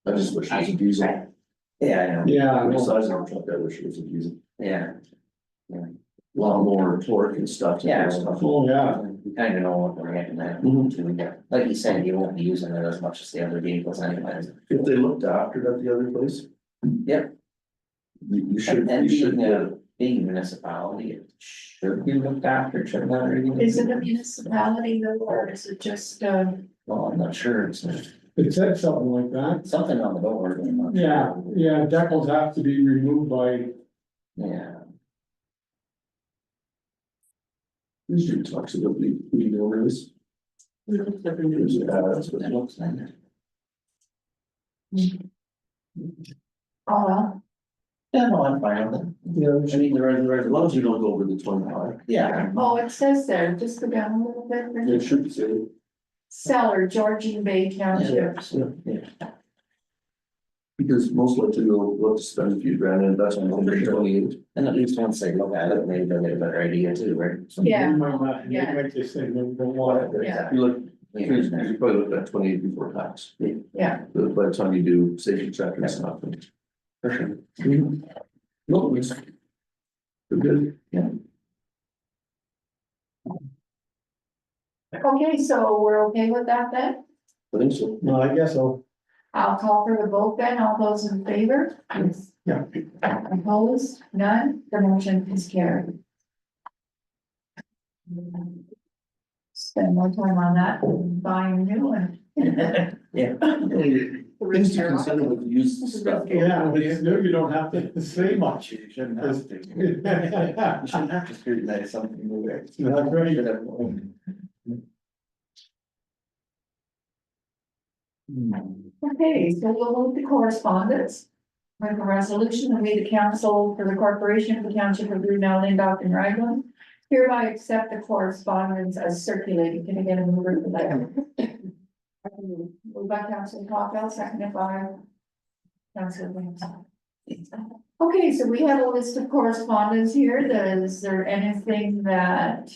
I just wish it was a diesel. Yeah, I know, Yeah, I The know. size of the truck, I wish it was a diesel. yeah, Lot more torque and stuff. to Yeah. do stuff. Oh, yeah. we kind of know what we're getting at. Mhm. Like you said, you won't be using it as much as the other vehicles anyways. If they looked after it at the other place. Yep. You should, And you should being get a- it. being a municipality, it should be looked after, should not really. Is it a municipality though, or is it just, Well, I'm not sure, it's It said something like that. something on the door. I'm not sure. Yeah, decals have to be removed by, Yeah, Usually talks about the owners. that's what it looks like. Yeah, no, I'm fine with it. Yeah, I mean, as long as you don't go over the 25. yeah, oh, it says there, just go down a little bit. It should say. Seller, Georgian Bay Township. yeah, Because most likely we'll have to spend a few grand and that's on the 28. and at least once they look at it, maybe they'll get a better idea too, right? Yeah. you might not, you Yeah. might just say, no, don't want it. Yeah. You look, you probably look at 28 before tax. Yeah, But by the time you do safety check and stuff. For sure. No, it's. We're good. okay, so we're okay with that then? I think so. No, I guess so. I'll call for the vote then, all those in favor? Yes. Yeah. Opposed, none, the motion is carried. Spend more time on that than buying a new one. Yeah. Things to consider with used stuff. Yeah, but you don't have to say much. You shouldn't have to. You That's shouldn't have to scrutinize something the way. right. Okay, so we'll move to correspondence. With a resolution to be the council for the corporation of the township of Greenell, Lindop and Raglan. Hereby accept the correspondence as circulated. Can I get a mover for that? Moved by Council Topel, seconded by Council Williams. Okay, so we have a list of correspondence here. Is there anything that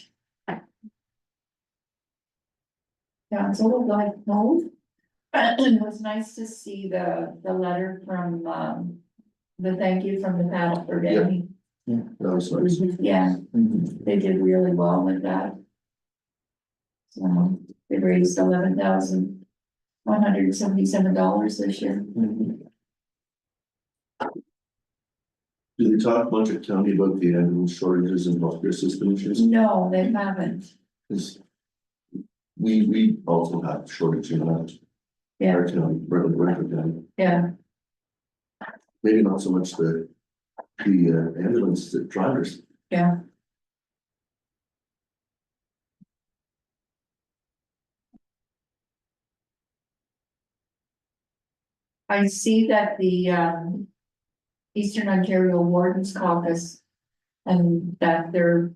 council would like to move? It was nice to see the letter from, the thank you from the paddle for Danny. That was nice. Yeah, they did really well with that. So they raised $11,177 this year. Do they talk much at county about the ambulance shortages and healthcare system issues? No, they haven't. Because we also have shortage in that. Yeah, Our county, Brentwood County, yeah. maybe not so much the ambulance, the drivers. Yeah. I see that the Eastern Ontario Wardens Caucus and that they're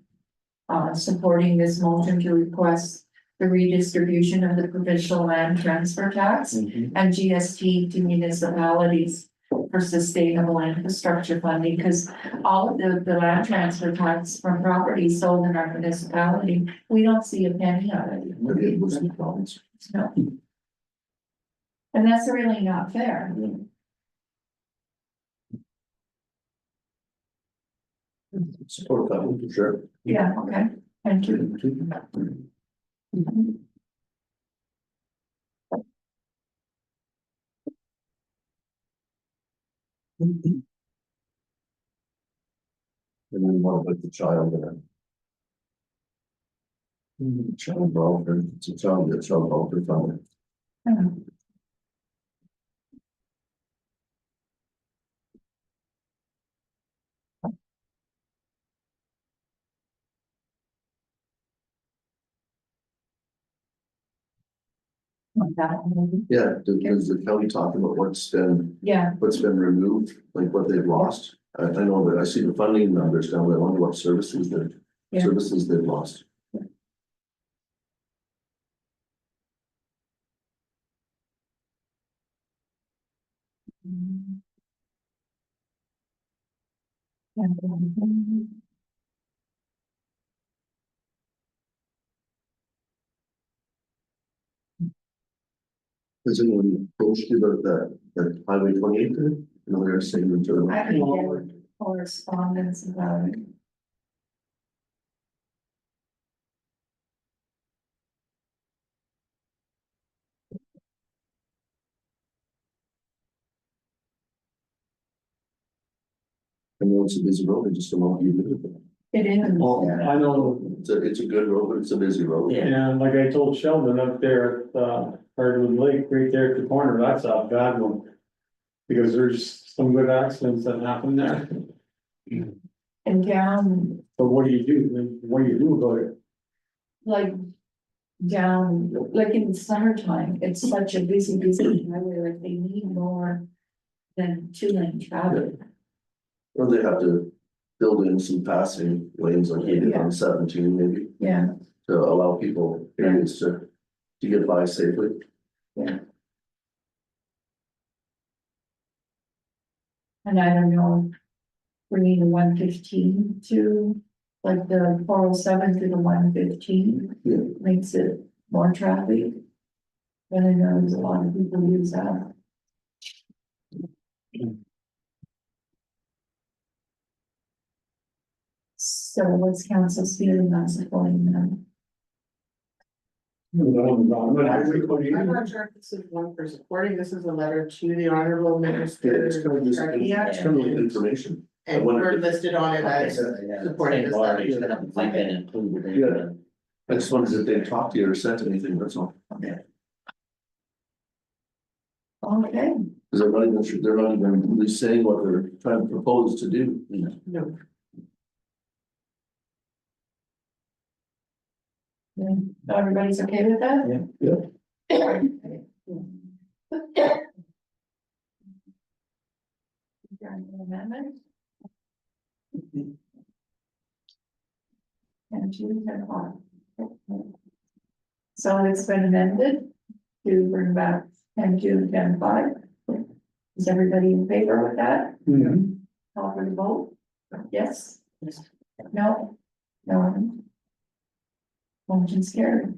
supporting this motion to request the redistribution of the provincial land transfer tax and GST to municipalities for sustainable infrastructure funding, because all of the land transfer tax from properties sold in our municipality, we don't see a penny of it. Maybe it was the province. No. And that's really not fair. Support that one for sure. Yeah, okay, thank you. And then what about the child child welfare, it's a child welfare fund. Yeah, does the county talk about what's been Yeah, removed, like what they've lost? I know that I see the funding numbers down there, I wonder what services Yeah. they've lost. Has anyone approached you about that highway 28 there? No, they're saying to. I can get correspondence about it. I know it's a busy road, I just don't know what you do with it. It is. Well, I know, It's a good road, but it's a busy road. and like I told Sheldon up there at, Hardwood Lake, right there at the corner, that's a bad one. Because there's some good accidents that happen there, And down, but what do you do? What do you do about it? like, down, like in the summertime, it's such a busy highway, like they need more than 2 lane traffic. Or they have to build in some passing lanes like they did on 17 maybe, Yeah, to allow people areas to get by safely. and I don't know. Bringing the 115 to, like the 407 to the 115. Yeah. Makes it more traffic. And I know there's a lot of people use that. So what's council's feeling on supporting them? I'm not sure if this is one for supporting, this is a letter to the honorable minister. It's kind of just, it's kind of like information. I And wonder we're if- listed on it as supporting this letter. Yeah. I just wondered if they talked to you or sent anything, that's all. Okay, Because they're not even, they're not even really saying what they're trying to propose to do. No. yeah. Everybody's okay with that? Yeah. Amendment? And June 10. So it's been amended to bring back 10-5. Is everybody in favor with that? Call for the vote? Yes? No? No? Motion's carried.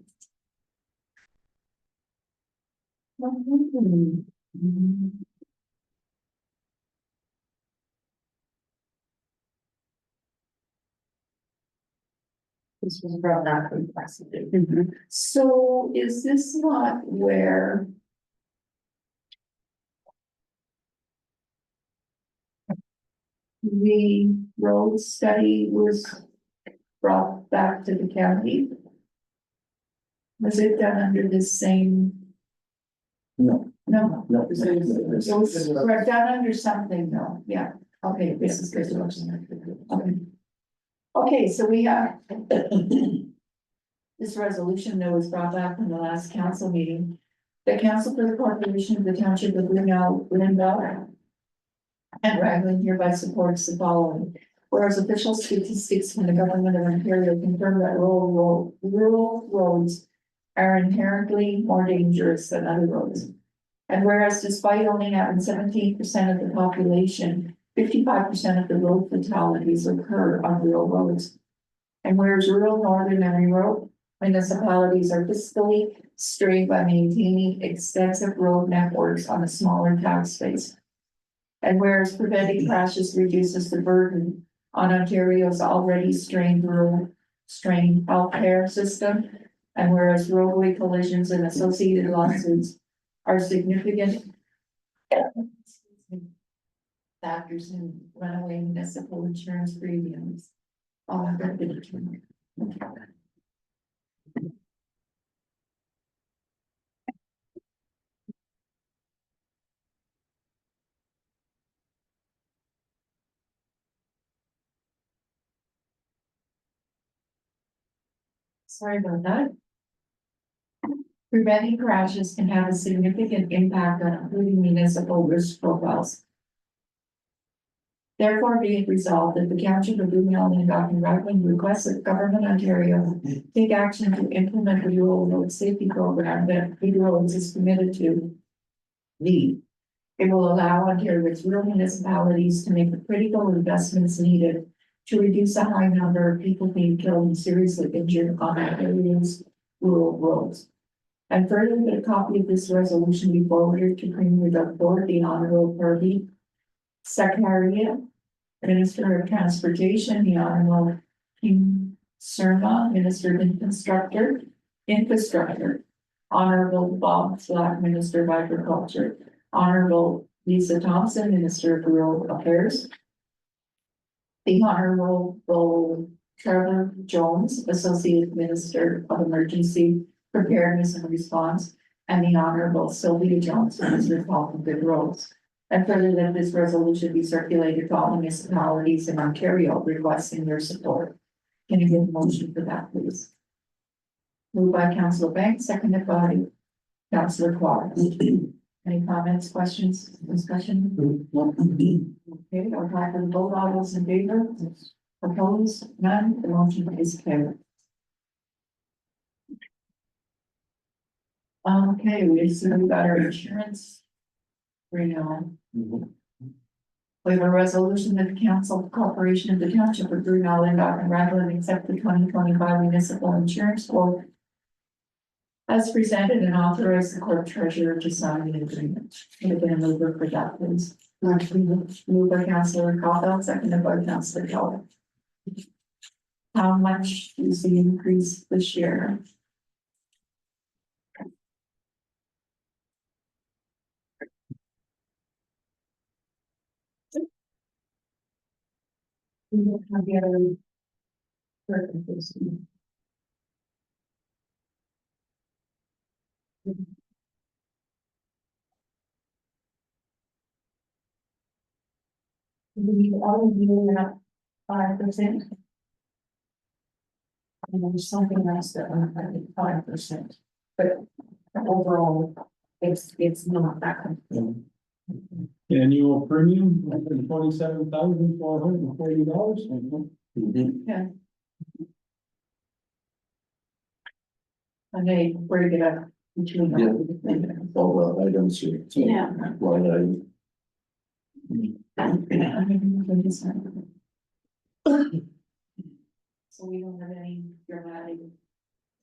This was brought back from precedent. So is this not where? The road study was brought back to the county? Was it done under the same? No. No. No. It was we're done under something though, yeah, okay, this is good. Okay. Okay, so we have. This resolution that was brought back from the last council meeting. The council for the corporation of the township of Linville. And Raglan hereby supports the following. Whereas official statistics from the government of Ontario confirm that rural roads are inherently more dangerous than other roads. And whereas despite only having 17% of the population, 55% of the road fatalities occur on rural roads. And whereas rural northern and remote municipalities are fiscally strained by maintaining extensive road networks on a smaller tax base. And whereas preventing crashes reduces the burden on Ontario's already strained healthcare system. And whereas roadway collisions and associated lawsuits are significant factors in runaway municipal insurance premiums. Sorry about that. Preventing crashes can have a significant impact on improving municipal risk profiles. Therefore, be it resolved that the Township of Blumenau and Dr. Raglan requests that Government Ontario take action to implement the rural road safety program that Big Roads is committed to lead. It will allow Ontario's rural municipalities to make the critical investments needed to reduce the high number of people being killed and seriously injured on Ontario's rural roads. And further, that a copy of this resolution be forwarded to Premier Doug Ford, the Honorable Party Secretariat, Minister of Transportation, the Honorable King Surma, Minister of Infrastructure, Honorable Bob Slack, Minister of Agriculture, Honorable Lisa Thompson, Minister of Rural Affairs, The Honorable Trevor Jones, Associate Minister of Emergency Preparedness and Response, and the Honorable Sylvia Jones, Minister of Health and Good Roads. And further that this resolution be circulated to all municipalities in Ontario requesting their support. Can you give a motion for that, please? Moved by Councillor Banks, seconded by Councillor Clark. Any comments, questions, discussion? Okay, I'll call for the vote. All those in favor? Opposed? None. The motion is carried. Okay, we've got our insurance renewal. We have a resolution that the Council Corporation of the Township of Brunel, Lindau, and Raglan accept the 2025 municipal insurance quote as presented and authorize the clerk treasurer to sign the agreement. Can I get a mover for that, please? Moved by Councillor Caldwell, seconded by Councillor Keller. How much is the increase this year? We don't have the other. Purposes. We all do that 5%. And there's something else that I'm 5%, but overall, it's not that. Annual premium, $27,440. Yeah. And they break it up between. Yeah. all the things. All the items here. So, Yeah. line item. So we don't have any dramatic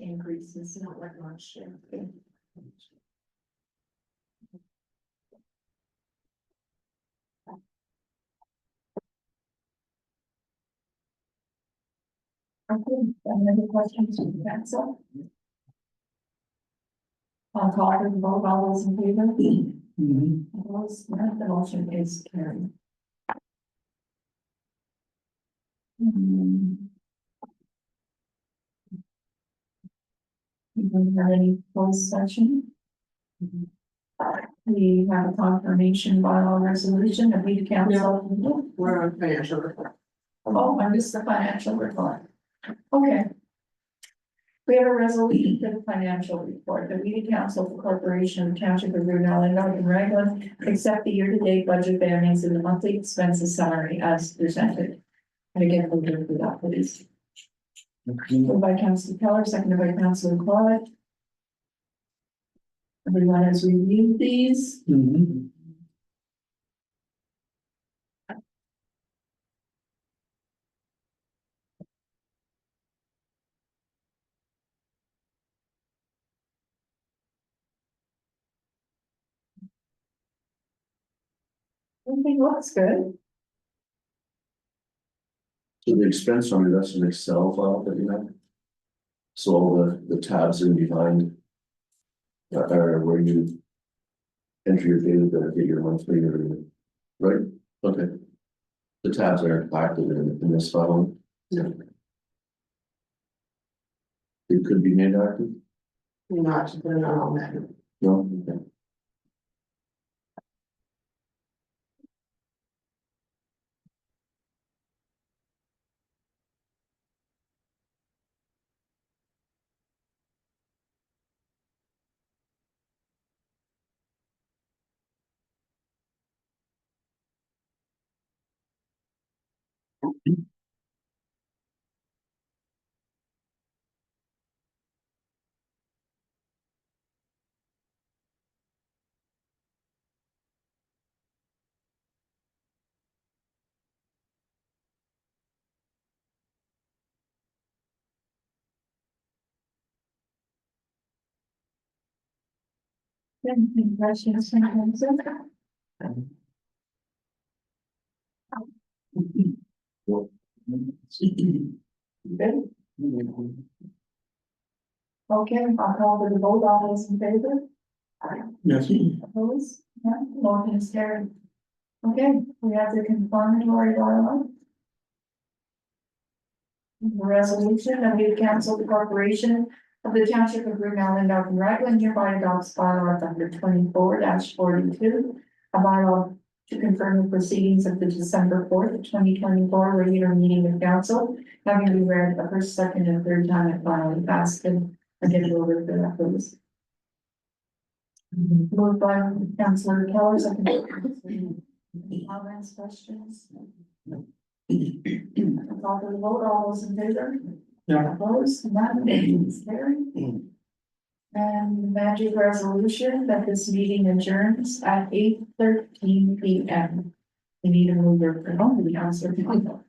increases, not like much. Okay, any other questions from the council? I'll call for the vote. All those in favor? Opposed? None. The motion is carried. We don't have any closed session. We have a confirmation bylaw resolution of the council. We're on financial report. Oh, I missed the financial report. Okay. We have a resolution for the financial report. The Meeting Council for Corporation of the Township of Brunel and Northern Raglan accept the year-to-date budget variance and the monthly expenses summary as presented. And again, we'll do for that, please. Moved by Councilor Keller, seconded by Councilor Clark. Everyone has reviewed these. Everything looks good. So the expense summary, that's an Excel file that you have. So all the tabs in behind. Are where you. Enter your data, get your monthly or, right? Okay. The tabs are active in this file. Yeah. It could be made active, Not to put it on all that. no? Okay. Any questions from council? Good. Okay, I'll call for the vote. All those in favor? Yes. Opposed? None. Motion is carried. Okay, we have the confirmatory bylaw. resolution that we cancel the corporation of the Township of Green Island, Dalton, Ragland, hereby adopts bylaw number 24-42, a bylaw to confirm the proceedings of the December 4th, 2024 regular meeting of council, having been read the first, second, and third time it finally passed, and I get it over for that, please. Moved by Councilor Keller, second. by Councilor- Any comments, questions? Call for the vote, all those in favor? Yeah. Opposed, none, motion is carried. And the magic resolution that this meeting adjourns at 8:13 PM. We need a mover for home, Councilor Campbell.